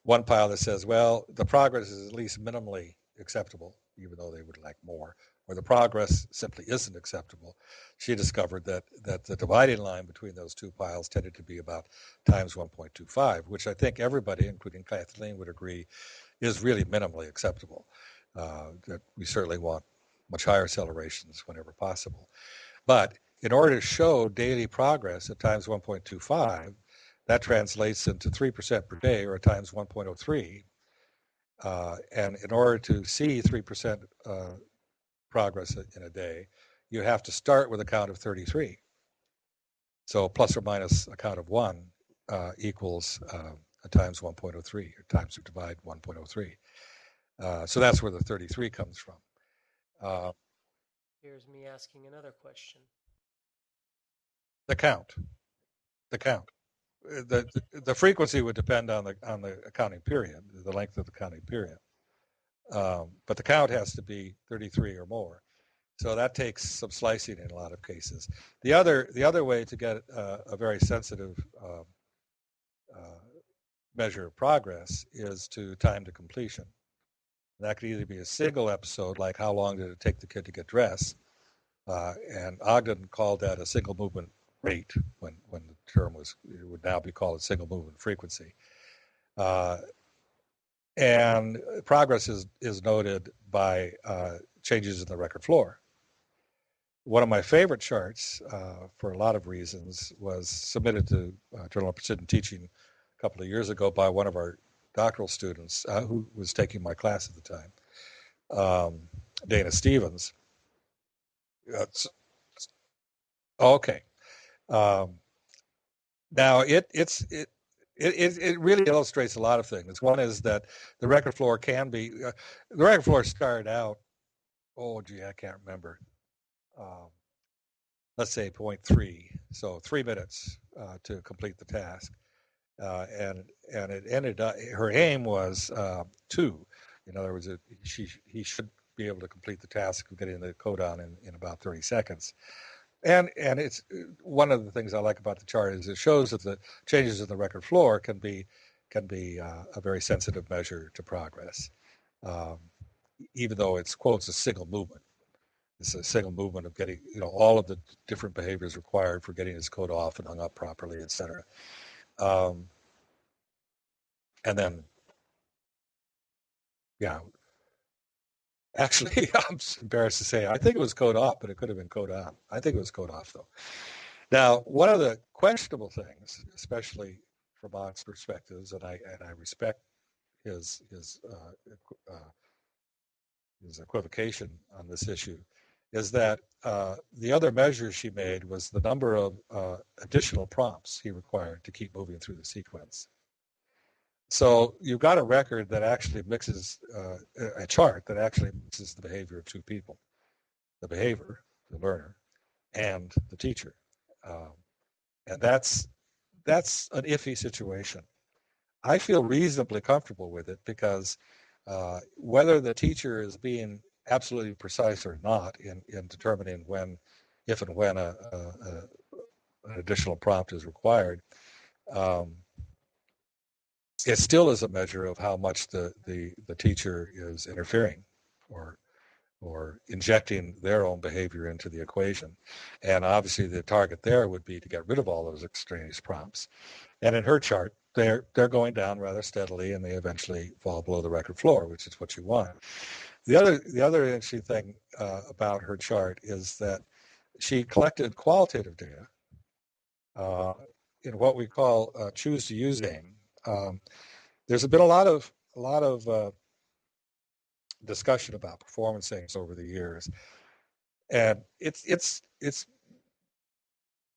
one pile that says, well, the progress is at least minimally acceptable, even though they would like more, or the progress simply isn't acceptable. She discovered that the dividing line between those 2 piles tended to be about times 1.25, which I think everybody, including Kathleen, would agree is really minimally acceptable. That we certainly want much higher accelerations whenever possible. But in order to show daily progress at times 1.25, that translates into 3% per day, or times 1.03. And in order to see 3% progress in a day, you have to start with a count of 33. So plus or minus a count of 1 equals a times 1.03, or times or divide 1.03. So that's where the 33 comes from. Here's me asking another question. The count. The frequency would depend on the accounting period, the length of the counting period. But the count has to be 33 or more. So that takes some slicing in a lot of cases. The other way to get a very sensitive measure of progress is to time to completion. That could either be a single episode, like how long did it take the kid to get dressed, and Ogden called that a single movement rate when the term would now be called a single movement frequency. And progress is noted by changes in the record floor. One of my favorite charts, for a lot of reasons, was submitted to Journal of Precision Teaching a couple of years ago by one of our doctoral students who was taking my class at the time, Dana Stevens. Okay. Um, Now it really illustrates a lot of things. One is that the record floor can be the record floor started out. Oh gee, I can't remember. Um, let's say 0.3, so 3 minutes to complete the task, and it ended up. Her aim was 2. In other words, he should be able to complete the task of getting the codon in about 30 seconds. And it's one of the things I like about the chart is it shows that the changes in the record floor can be a very sensitive measure to progress, um, even though it's quotes a single movement. It's a single movement of getting all of the different behaviors required for getting his code off and hung up properly, etc. Um, and then yeah, actually, I'm embarrassed to say I think it was code off, but it could have been code on. I think it was code off though. Now, one of the questionable things, especially from Bach's perspectives, and I respect his his equivocation on this issue, is that the other measure she made was the number of additional prompts he required to keep moving through the sequence. So you've got a record that actually mixes a chart that actually mixes the behavior of two people: the behavior, the learner, and the teacher. Um, and that's an iffy situation. I feel reasonably comfortable with it because whether the teacher is being absolutely precise or not in determining if and when an additional prompt is required, um, it still is a measure of how much the teacher is interfering or injecting their own behavior into the equation. And obviously the target there would be to get rid of all those extraneous prompts. And in her chart, they're going down rather steadily, and they eventually fall below the record floor, which is what you want. The other interesting thing about her chart is that she collected qualitative data uh, in what we call choose to use aim. There's been a lot of discussion about performance aims over the years, and it's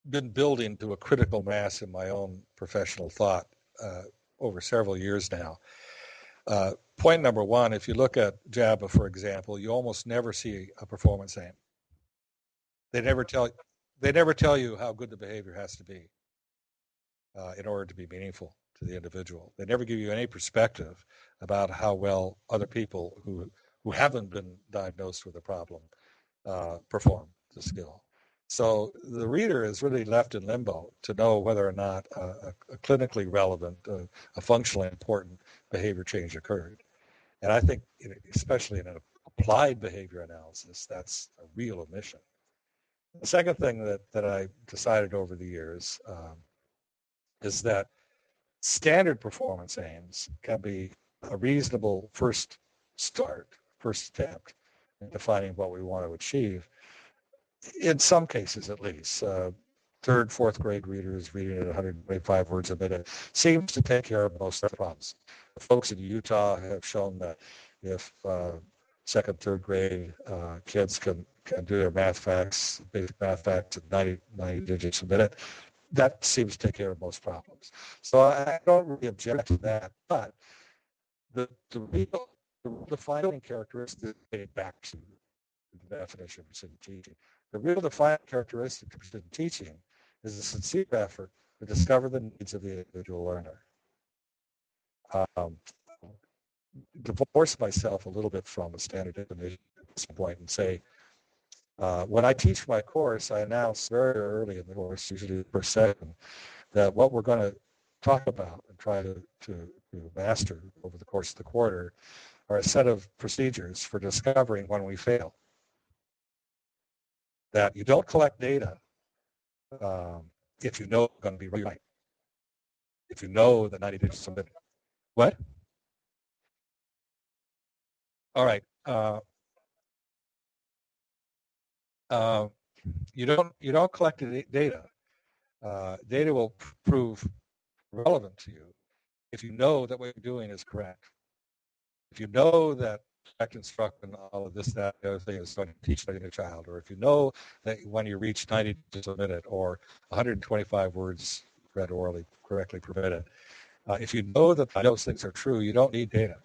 been building to a critical mass in my own professional thought over several years now. Point number one, if you look at JABA, for example, you almost never see a performance aim. They never tell you how good the behavior has to be in order to be meaningful to the individual. They never give you any perspective about how well other people who haven't been diagnosed with a problem perform the skill. So the reader is really left in limbo to know whether or not a clinically relevant, a functionally important behavior change occurred. And I think, especially in an applied behavior analysis, that's a real omission. The second thing that I decided over the years is that standard performance aims can be a reasonable first attempt in defining what we want to achieve, in some cases at least. Third, fourth grade readers reading at 125 words a minute seems to take care of most of the problems. The folks in Utah have shown that if second, third grade kids can do their basic math facts at 90 digits a minute, that seems to take care of most problems. So I don't really object to that, but the real defining characteristic, getting back to the definition of precision teaching, the real defining characteristic of precision teaching is a sincere effort to discover the needs of the individual learner. Um, divorce myself a little bit from a standard definition at this point and say, when I teach my course, I announce very early in the course, usually the first session, that what we're going to talk about and try to master over the course of the quarter are a set of procedures for discovering when we fail. That you don't collect data if you know it's going to be right. If you know the 90 digits of it. What? All right. You don't collect the data. Data will prove relevant to you if you know that what you're doing is correct. If you know that correct instruction, all of this, that, the other thing is going to teach a child, or if you know that when you reach 90 digits a minute or 125 words read orally correctly per minute, if you know that those things are true, you don't need data.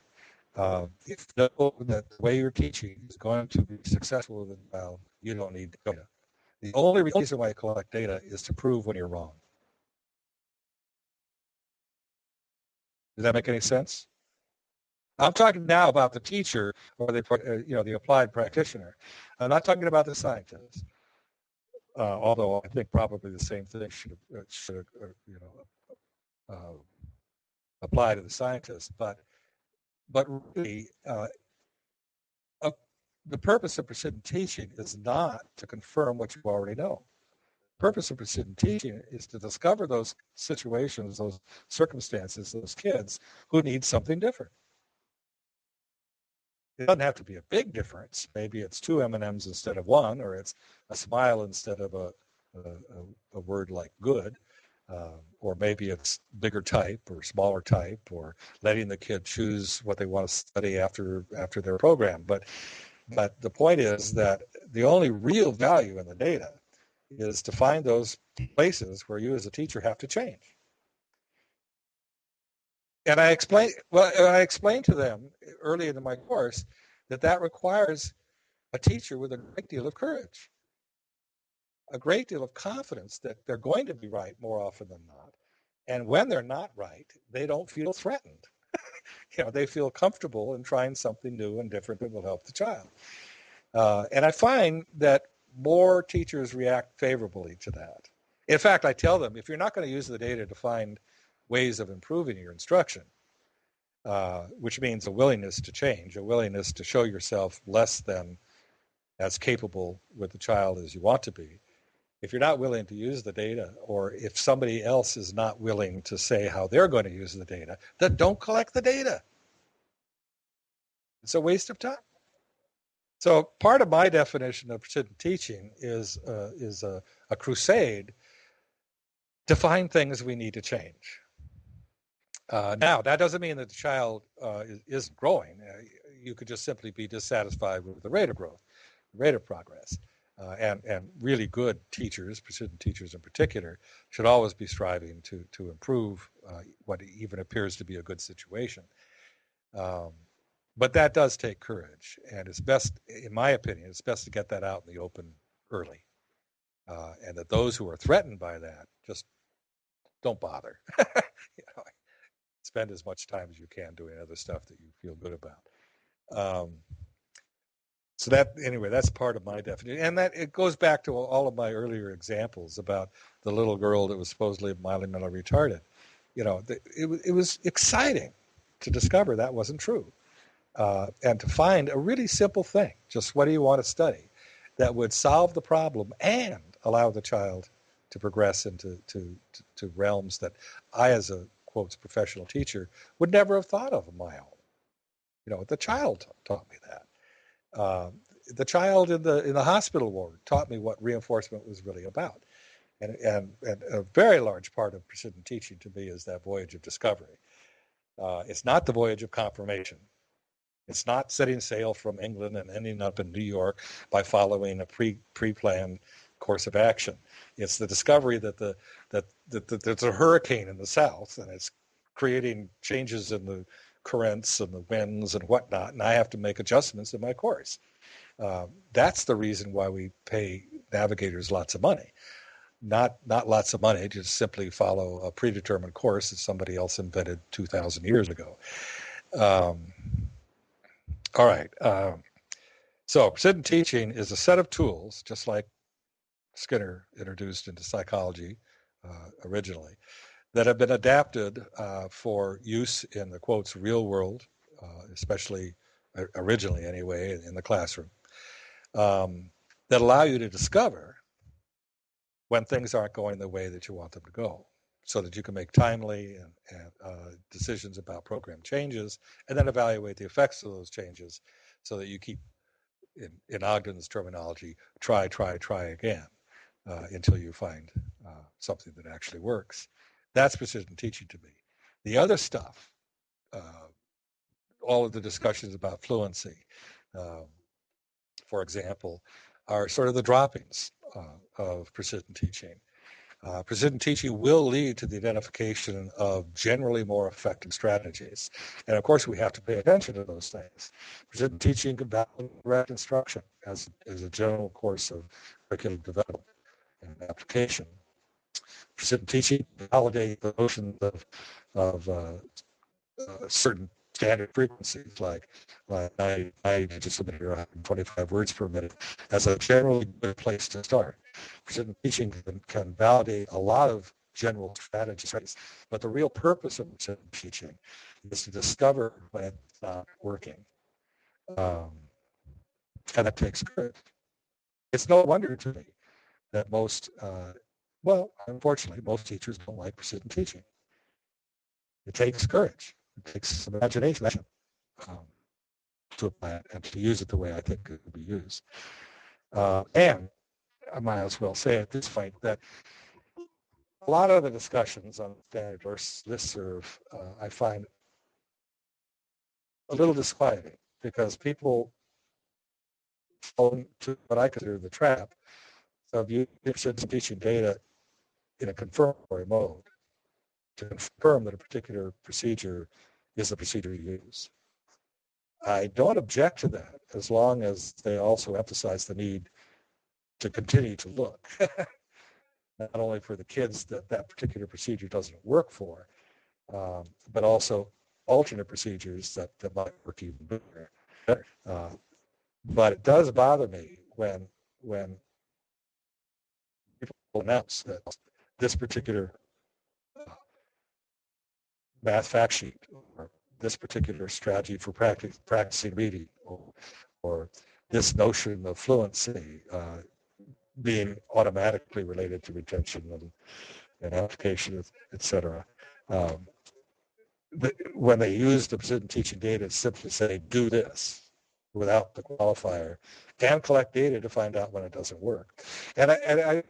If you know that the way you're teaching is going to be successful with a child, you don't need data. The only reason why you collect data is to prove when you're wrong. Does that make any sense? I'm talking now about the teacher or the applied practitioner. I'm not talking about the scientist. Although I think probably the same thing should uh, apply to the scientist. But really, uh, the purpose of precision teaching is not to confirm what you already know. The purpose of precision teaching is to discover those situations, those circumstances, those kids who need something different. It doesn't have to be a big difference. Maybe it's 2 M&Ms instead of 1, or it's a smile instead of a word like good, or maybe it's bigger type or smaller type, or letting the kid choose what they want to study after their program. But the point is that the only real value in the data is to find those places where you as a teacher have to change. And I explained to them early in my course that requires a teacher with a great deal of courage, a great deal of confidence that they're going to be right more often than not. And when they're not right, they don't feel threatened. They feel comfortable in trying something new and different that will help the child. And I find that more teachers react favorably to that. In fact, I tell them, if you're not going to use the data to find ways of improving your instruction, which means a willingness to change, a willingness to show yourself less than as capable with the child as you want to be. If you're not willing to use the data, or if somebody else is not willing to say how they're going to use the data, then don't collect the data. It's a waste of time. So part of my definition of precision teaching is a crusade to find things we need to change. Now, that doesn't mean that the child isn't growing. You could just simply be dissatisfied with the rate of growth, rate of progress. And really good teachers, precision teachers in particular, should always be striving to improve what even appears to be a good situation. But that does take courage, and it's best, in my opinion, it's best to get that out in the open early, and that those who are threatened by that just don't bother. Spend as much time as you can doing other stuff that you feel good about. So that's part of my definition, and that it goes back to all of my earlier examples about the little girl that was supposedly mildly mentally retarded. It was exciting to discover that wasn't true, and to find a really simple thing, just what do you want to study, that would solve the problem and allow the child to progress into to realms that I, as a quotes professional teacher, would never have thought of on my own. The child taught me that. The child in the hospital ward taught me what reinforcement was really about, and a very large part of precision teaching to me is that voyage of discovery. It's not the voyage of confirmation. It's not setting sail from England and ending up in New York by following a pre-planned course of action. It's the discovery that there's a hurricane in the south and it's creating changes in the currents and the winds and whatnot, and I have to make adjustments in my course. That's the reason why we pay navigators lots of money. Not lots of money, just simply follow a predetermined course that somebody else invented 2,000 years ago. All right. So precision teaching is a set of tools, just like Skinner introduced into psychology originally, that have been adapted for use in the quotes real world, especially originally anyway, in the classroom, that allow you to discover when things aren't going the way that you want them to go, so that you can make timely and decisions about program changes, and then evaluate the effects of those changes so that you keep, in Ogden's terminology, try again until you find something that actually works. That's precision teaching to me. The other stuff, all of the discussions about fluency, um, for example, are sort of the droppings of precision teaching. Precision teaching will lead to the identification of generally more effective strategies. And of course, we have to pay attention to those things. Precision teaching can validate direct instruction as a general course of curriculum development and application. Precision teaching can validate the notions of certain standard frequencies like 90 just a minute or 125 words per minute as a generally good place to start. Precision teaching can validate a lot of general strategies, but the real purpose of precision teaching is to discover when it's not working. And that takes courage. It's no wonder to me that unfortunately, most teachers don't like precision teaching. It takes courage. It takes some imagination um, to apply it and to use it the way I think it could be used. And I might as well say at this point that a lot of the discussions on standard or listserv I find a little disquieting because people fall into what I consider the trap of using teaching data in a confirmatory mode to confirm that a particular procedure is the procedure you use. I don't object to that as long as they also emphasize the need to continue to look, not only for the kids that that particular procedure doesn't work for, but also alternate procedures that might work even better. But it does bother me when people announce that this particular math fact sheet or this particular strategy for practicing reading or this notion of fluency being automatically related to retention and application, et cetera. When they use the precision teaching data, it's simply say, do this without the qualifier and collect data to find out when it doesn't work. And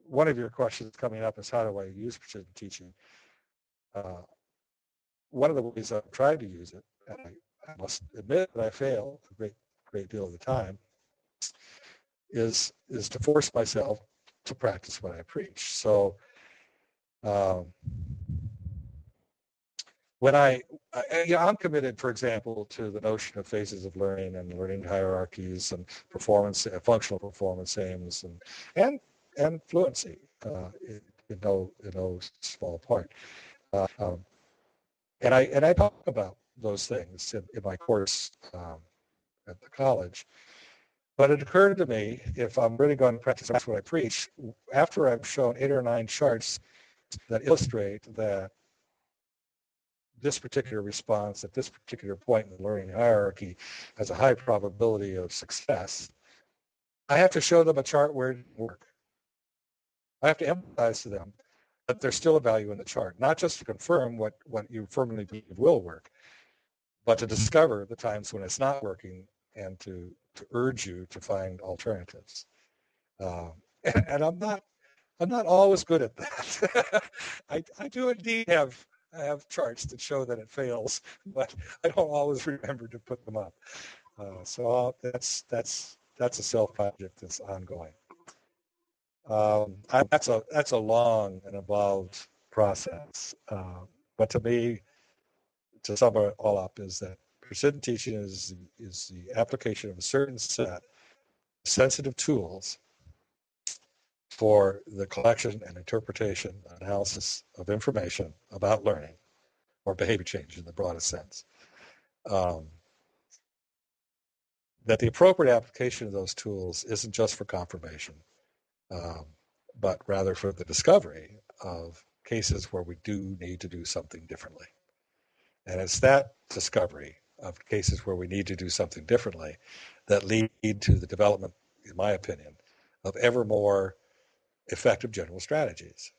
one of your questions coming up is how do I use precision teaching? One of the ways I've tried to use it, and I must admit that I fail a great deal of the time, is to force myself to practice what I preach. So when I'm committed, for example, to the notion of phases of learning and learning hierarchies and functional performance aims and fluency in no small part. And I talk about those things in my course at the college. But it occurred to me, if I'm really going to practice what I preach, after I've shown 8 or 9 charts that illustrate that this particular response at this particular point in the learning hierarchy has a high probability of success, I have to show them a chart where it didn't work. I have to emphasize to them that there's still a value in the chart, not just to confirm what you firmly believe will work, but to discover the times when it's not working and to urge you to find alternatives. And I'm not always good at that. I do indeed have charts that show that it fails, but I don't always remember to put them up. So that's a self project that's ongoing. That's a long and involved process. But to me, to sum it all up, is that precision teaching is the application of a certain set of sensitive tools for the collection and interpretation, analysis of information about learning or behavior change in the broadest sense. That the appropriate application of those tools isn't just for confirmation, but rather for the discovery of cases where we do need to do something differently. And it's that discovery of cases where we need to do something differently that lead to the development, in my opinion, of ever more effective general strategies.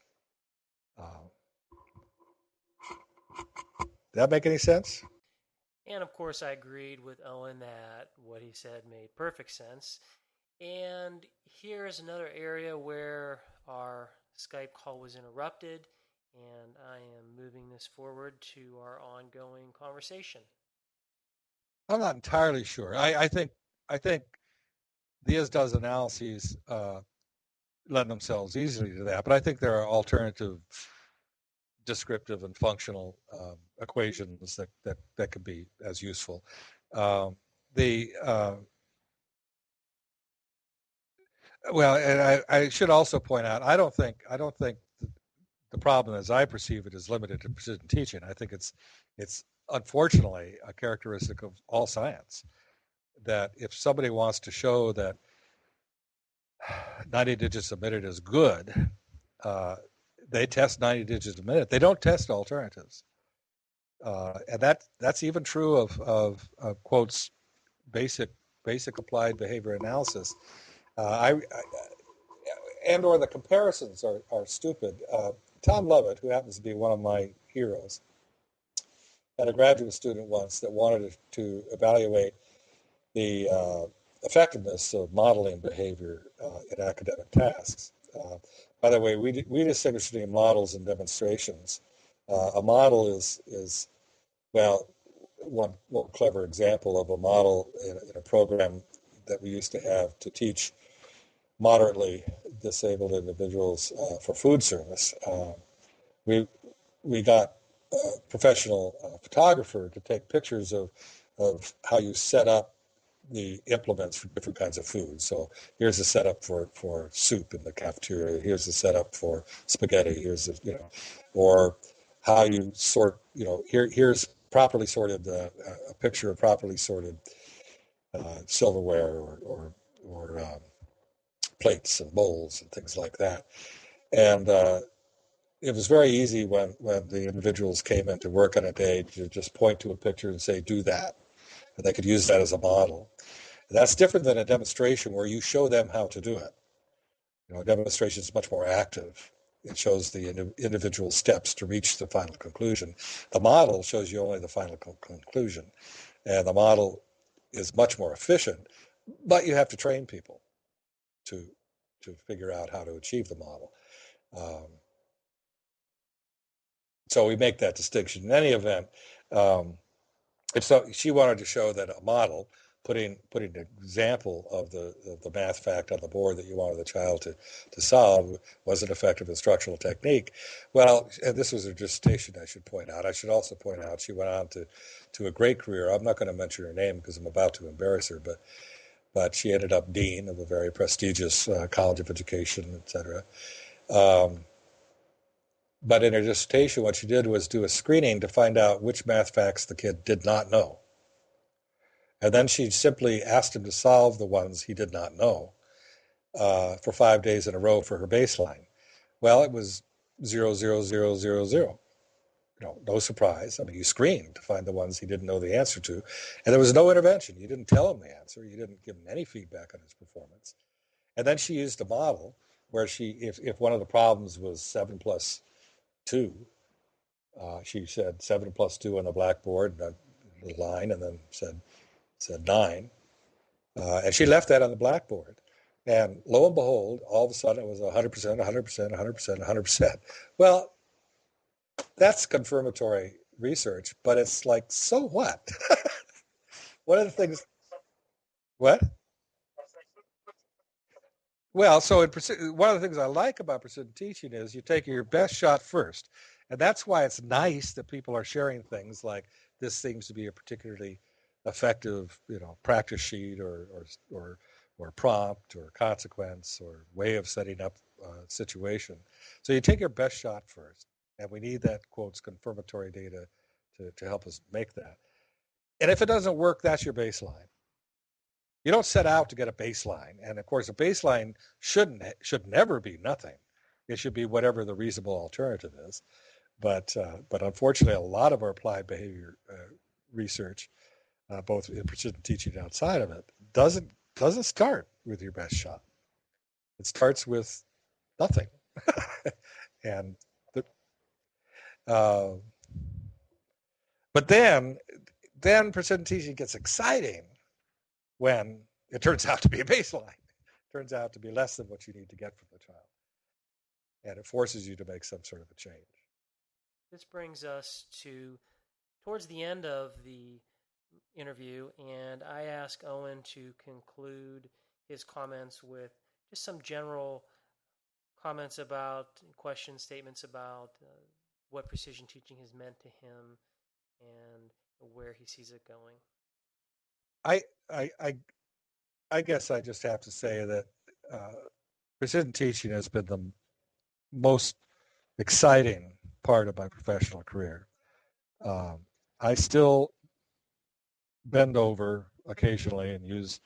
Did that make any sense? And of course, I agreed with Owen that what he said made perfect sense. And here is another area where our Skype call was interrupted, and I am moving this forward to our ongoing conversation. I'm not entirely sure. I think the ISDOS analyses lend themselves easily to that, but I think there are alternative descriptive and functional equations that could be as useful. The Well, and I should also point out, I don't think the problem as I perceive it is limited to precision teaching. I think it's unfortunately a characteristic of all science that if somebody wants to show that 90 digits a minute is good, uh, they test 90 digits a minute. They don't test alternatives, and that's even true of quotes basic applied behavior analysis. I and or the comparisons are stupid. Tom Lovett, who happens to be one of my heroes, had a graduate student once that wanted to evaluate the effectiveness of modeling behavior in academic tasks. By the way, we distinguish between models and demonstrations. A model is well, one clever example of a model in a program that we used to have to teach moderately disabled individuals for food service. We we got a professional photographer to take pictures of how you set up the implements for different kinds of food. So here's the setup for soup in the cafeteria. Here's the setup for spaghetti. Here's the, or how you sort, here's properly sorted, a picture of properly sorted silverware or plates and bowls and things like that. And it was very easy when the individuals came into work on a day to just point to a picture and say, do that. And they could use that as a model. That's different than a demonstration where you show them how to do it. A demonstration is much more active. It shows the individual steps to reach the final conclusion. The model shows you only the final conclusion. And the model is much more efficient, but you have to train people to figure out how to achieve the model. So we make that distinction. In any event, so she wanted to show that a model, putting an example of the math fact on the board that you wanted the child to solve, was an effective instructional technique. Well, and this was her dissertation, I should point out. I should also point out she went on to a great career. I'm not going to mention her name because I'm about to embarrass her, but she ended up dean of a very prestigious college of education, et cetera. But in her dissertation, what she did was do a screening to find out which math facts the kid did not know. And then she simply asked him to solve the ones he did not know for 5 days in a row for her baseline. Well, it was 0, 0, 0, 0, 0. No surprise. I mean, you screened to find the ones he didn't know the answer to. And there was no intervention. You didn't tell him the answer. You didn't give him any feedback on his performance. And then she used a model where if one of the problems was 7 plus 2, she said 7 plus 2 on the blackboard, a little line, and then said 9. And she left that on the blackboard. And lo and behold, all of a sudden it was 100%, 100%, 100%, 100%. Well, that's confirmatory research, but it's like, so what? One of the things, what? Well, so one of the things I like about precision teaching is you take your best shot first. And that's why it's nice that people are sharing things like this seems to be a particularly effective, practice sheet or prompt or consequence or way of setting up a situation. So you take your best shot first. And we need that, quotes, confirmatory data to help us make that. And if it doesn't work, that's your baseline. You don't set out to get a baseline. And of course, a baseline should never be nothing. It should be whatever the reasonable alternative is. But unfortunately, a lot of our applied behavior research, both in precision teaching and outside of it, doesn't start with your best shot. It starts with nothing. and the, uh, but then then precision teaching gets exciting when it turns out to be a baseline. It turns out to be less than what you need to get from the child. And it forces you to make some sort of a change. This brings us towards the end of the interview, and I ask Owen to conclude his comments with just some general comments about, questions, statements about what precision teaching has meant to him and where he sees it going. I guess I just have to say that precision teaching has been the most exciting part of my professional career. I still bend over occasionally and use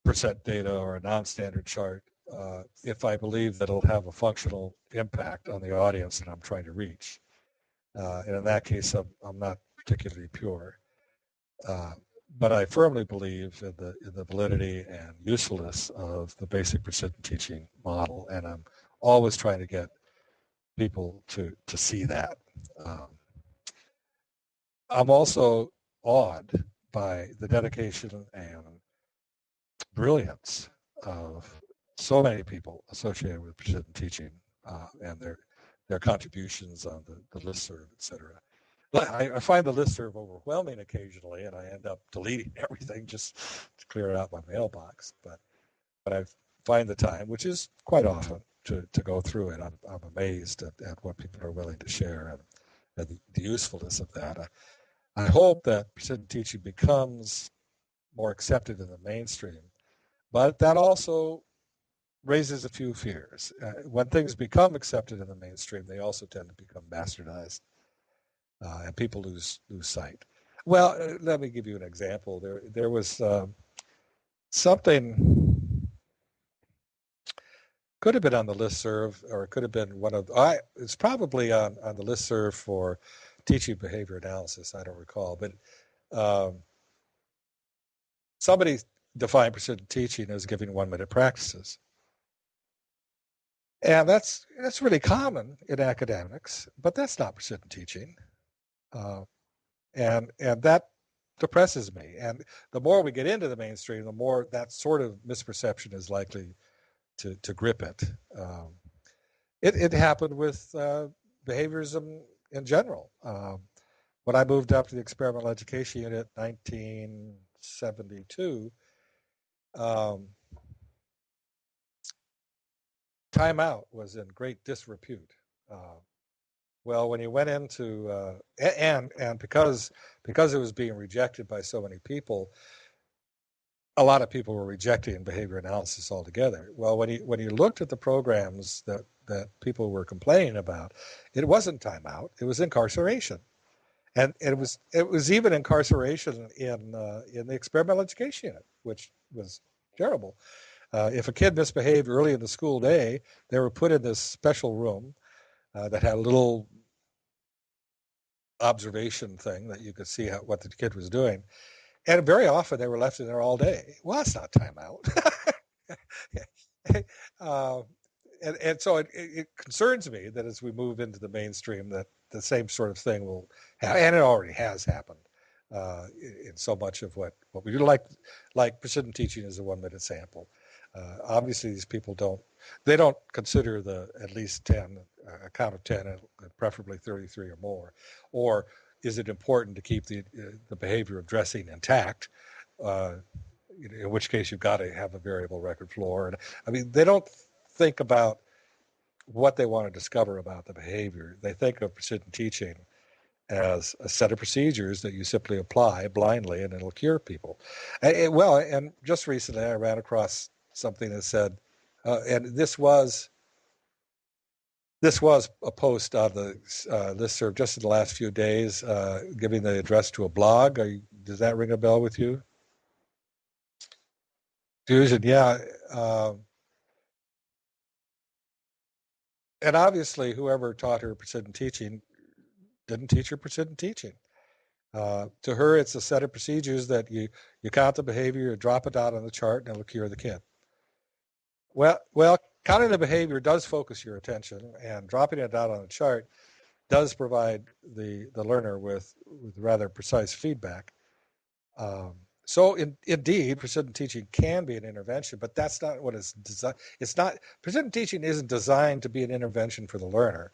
percent data or a non-standard chart if I believe that it'll have a functional impact on the audience that I'm trying to reach. And in that case, I'm not particularly pure. But I firmly believe in the validity and usefulness of the basic precision teaching model, and I'm always trying to get people to see that. I'm also awed by the dedication and brilliance of so many people associated with precision teaching and their contributions on the listserv, et cetera. I find the listserv overwhelming occasionally, and I end up deleting everything just to clear out my mailbox. But I find the time, which is quite often, to go through it. I'm amazed at what people are willing to share and the usefulness of that. I hope that precision teaching becomes more accepted in the mainstream, but that also raises a few fears. When things become accepted in the mainstream, they also tend to become bastardized. And people lose sight. Well, let me give you an example. There was something, could have been on the listserv, or it could have been it's probably on the listserv for teaching behavior analysis. I don't recall, but somebody defined precision teaching as giving 1-minute practices. And that's really common in academics, but that's not precision teaching. And that depresses me. And the more we get into the mainstream, the more that sort of misperception is likely to grip it. It happened with behaviorism in general. When I moved up to the experimental education unit in 1972, timeout was in great disrepute. Well, when you went into and because it was being rejected by so many people, a lot of people were rejecting behavior analysis altogether. Well, when you looked at the programs that people were complaining about, it wasn't timeout; it was incarceration, and it was even incarceration in the experimental education unit, which was terrible. If a kid misbehaved early in the school day, they were put in this special room that had a little observation thing that you could see what the kid was doing. And very often they were left in there all day. Well, that's not timeout. And so it concerns me that as we move into the mainstream that the same sort of thing will happen, and it already has happened in so much of what we do. Like precision teaching is a 1-minute sample. Obviously, these people don't consider the at least 10, a count of 10, and preferably 33 or more. Or is it important to keep the behavior of dressing intact? In which case, you've got to have a variable record floor. And I mean, they don't think about what they want to discover about the behavior. They think of precision teaching as a set of procedures that you simply apply blindly, and it'll cure people. And just recently, I ran across something that said, and this was a post on the listserv just in the last few days, giving the address to a blog. Does that ring a bell with you? Fusion, yeah. And obviously, whoever taught her precision teaching didn't teach her precision teaching. To her, it's a set of procedures that you count the behavior, you drop it out on the chart, and it'll cure the kid. Well, counting the behavior does focus your attention, and dropping it out on a chart does provide the learner with rather precise feedback. So indeed, precision teaching can be an intervention, but that's not what it's designed. It's not precision teaching isn't designed to be an intervention for the learner.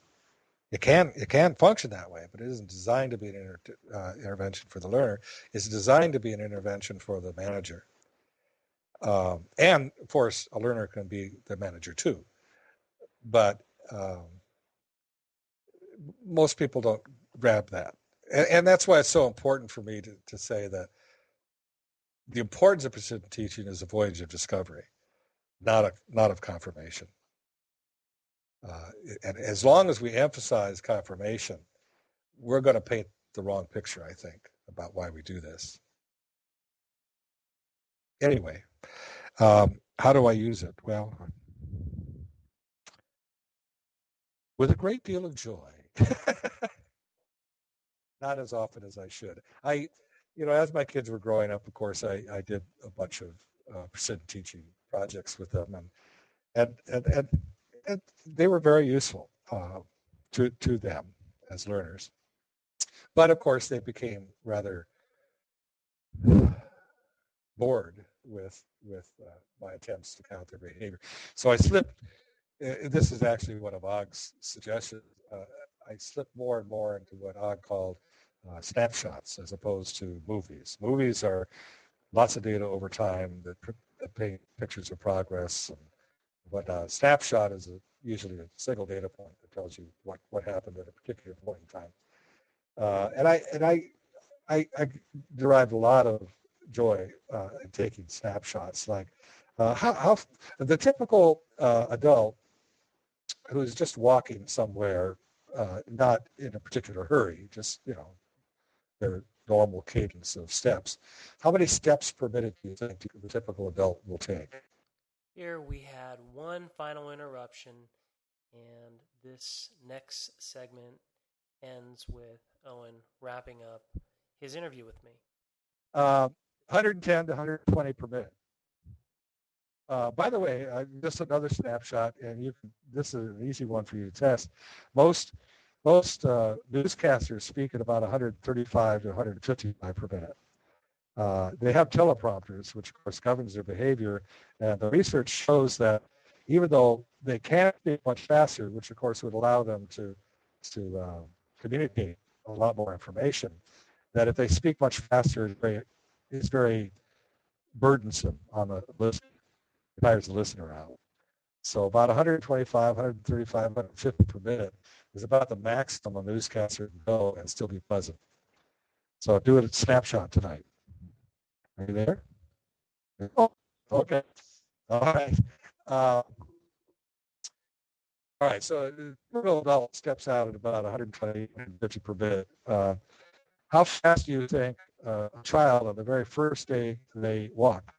It can function that way, but it isn't designed to be an intervention for the learner. It's designed to be an intervention for the manager. And of course, a learner can be the manager too. But most people don't grab that. And that's why it's so important for me to say that the importance of precision teaching is a voyage of discovery, not of confirmation. And as long as we emphasize confirmation, we're going to paint the wrong picture, I think, about why we do this. Anyway, how do I use it? Well, with a great deal of joy. Not as often as I should. As my kids were growing up, of course, I did a bunch of precision teaching projects with them, and they were very useful to them as learners. But of course, they became rather bored with my attempts to count their behavior. So I slipped. This is actually one of Og's suggestions. I slipped more and more into what Og called snapshots as opposed to movies. Movies are lots of data over time that paint pictures of progress and whatnot. Snapshot is usually a single data point that tells you what happened at a particular point in time. And I derived a lot of joy in taking snapshots. Like how the typical adult who's just walking somewhere, not in a particular hurry, just their normal cadence of steps. How many steps per minute do you think the typical adult will take? Here we had one final interruption, and this next segment ends with Owen wrapping up his interview with me. 110 to 120 per minute. By the way, just another snapshot, and this is an easy one for you to test. Most newscasters speak at about 135 to 155 per minute. They have teleprompters, which of course governs their behavior, and the research shows that even though they can't speak much faster, which of course would allow them to communicate a lot more information, that if they speak much faster, it's very burdensome on the listener. It tires the listener out. So about 125, 135, 150 per minute is about the maximum a newscaster can go and still be pleasant. So do it at snapshot tonight. Are you there? Oh, okay. All right. All right. So the typical adult steps out at about 120, 150 per minute. How fast do you think a child on the very first day they walk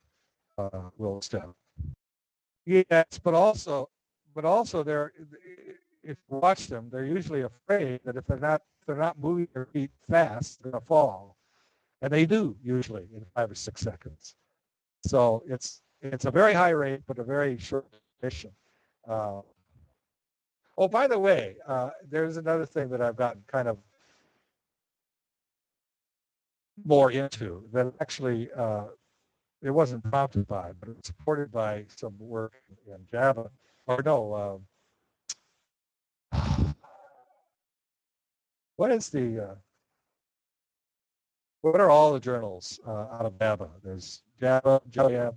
will step? Yes, but also they're, if you watch them, they're usually afraid that if they're not moving their feet fast, they're gonna fall, and they do usually in 5 or 6 seconds. So it's a very high rate, but a very short duration. Oh, by the way, there's another thing that I've gotten kind of more into that actually it wasn't prompted by, but it was supported by some work in Java, or no, what are all the journals out of Java? There's Java,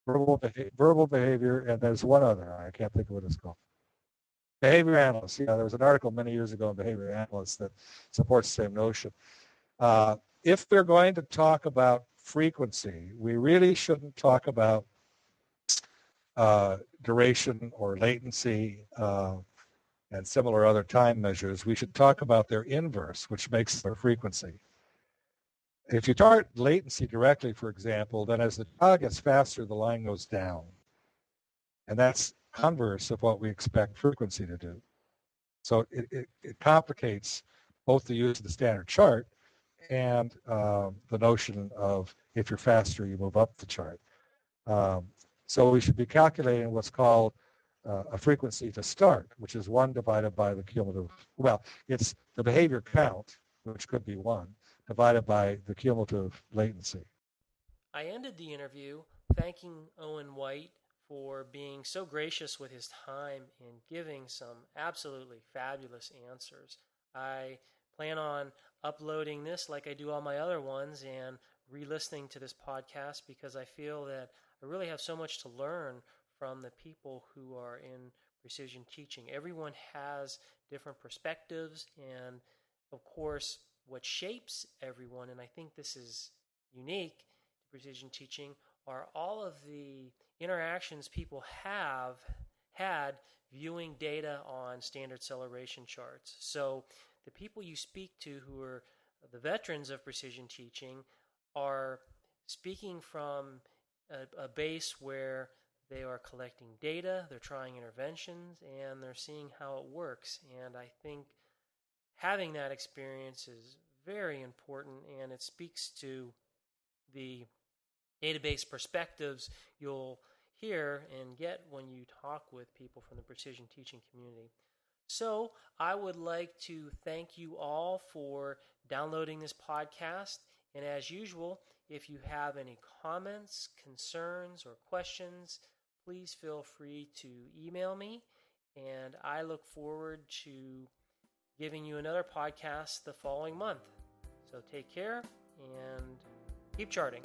verbal behavior, and there's one other. I can't think of what it's called. Behavior analyst. Yeah, there was an article many years ago on behavior analysts that supports the same notion. If we're going to talk about frequency, we really shouldn't talk about duration or latency and similar other time measures. We should talk about their inverse, which makes their frequency. If you chart latency directly, for example, then as the child gets faster, the line goes down. And that's converse of what we expect frequency to do. So it complicates both the use of the standard chart and the notion of if you're faster, you move up the chart. So we should be calculating what's called a frequency to start, which is 1 divided by the cumulative, well, it's the behavior count, which could be 1, divided by the cumulative latency. I ended the interview thanking Owen White for being so gracious with his time and giving some absolutely fabulous answers. I plan on uploading this like I do all my other ones and re-listening to this podcast because I feel that I really have so much to learn from the people who are in precision teaching. Everyone has different perspectives, and of course, what shapes everyone, and I think this is unique to precision teaching, are all of the interactions people have had viewing data on standard acceleration charts. So the people you speak to who are the veterans of precision teaching are speaking from a base where they are collecting data, they're trying interventions, and they're seeing how it works. And I think having that experience is very important, and it speaks to the database perspectives you'll hear and get when you talk with people from the precision teaching community. So I would like to thank you all for downloading this podcast. And as usual, if you have any comments, concerns, or questions, please feel free to email me. And I look forward to giving you another podcast the following month. So take care and keep charting.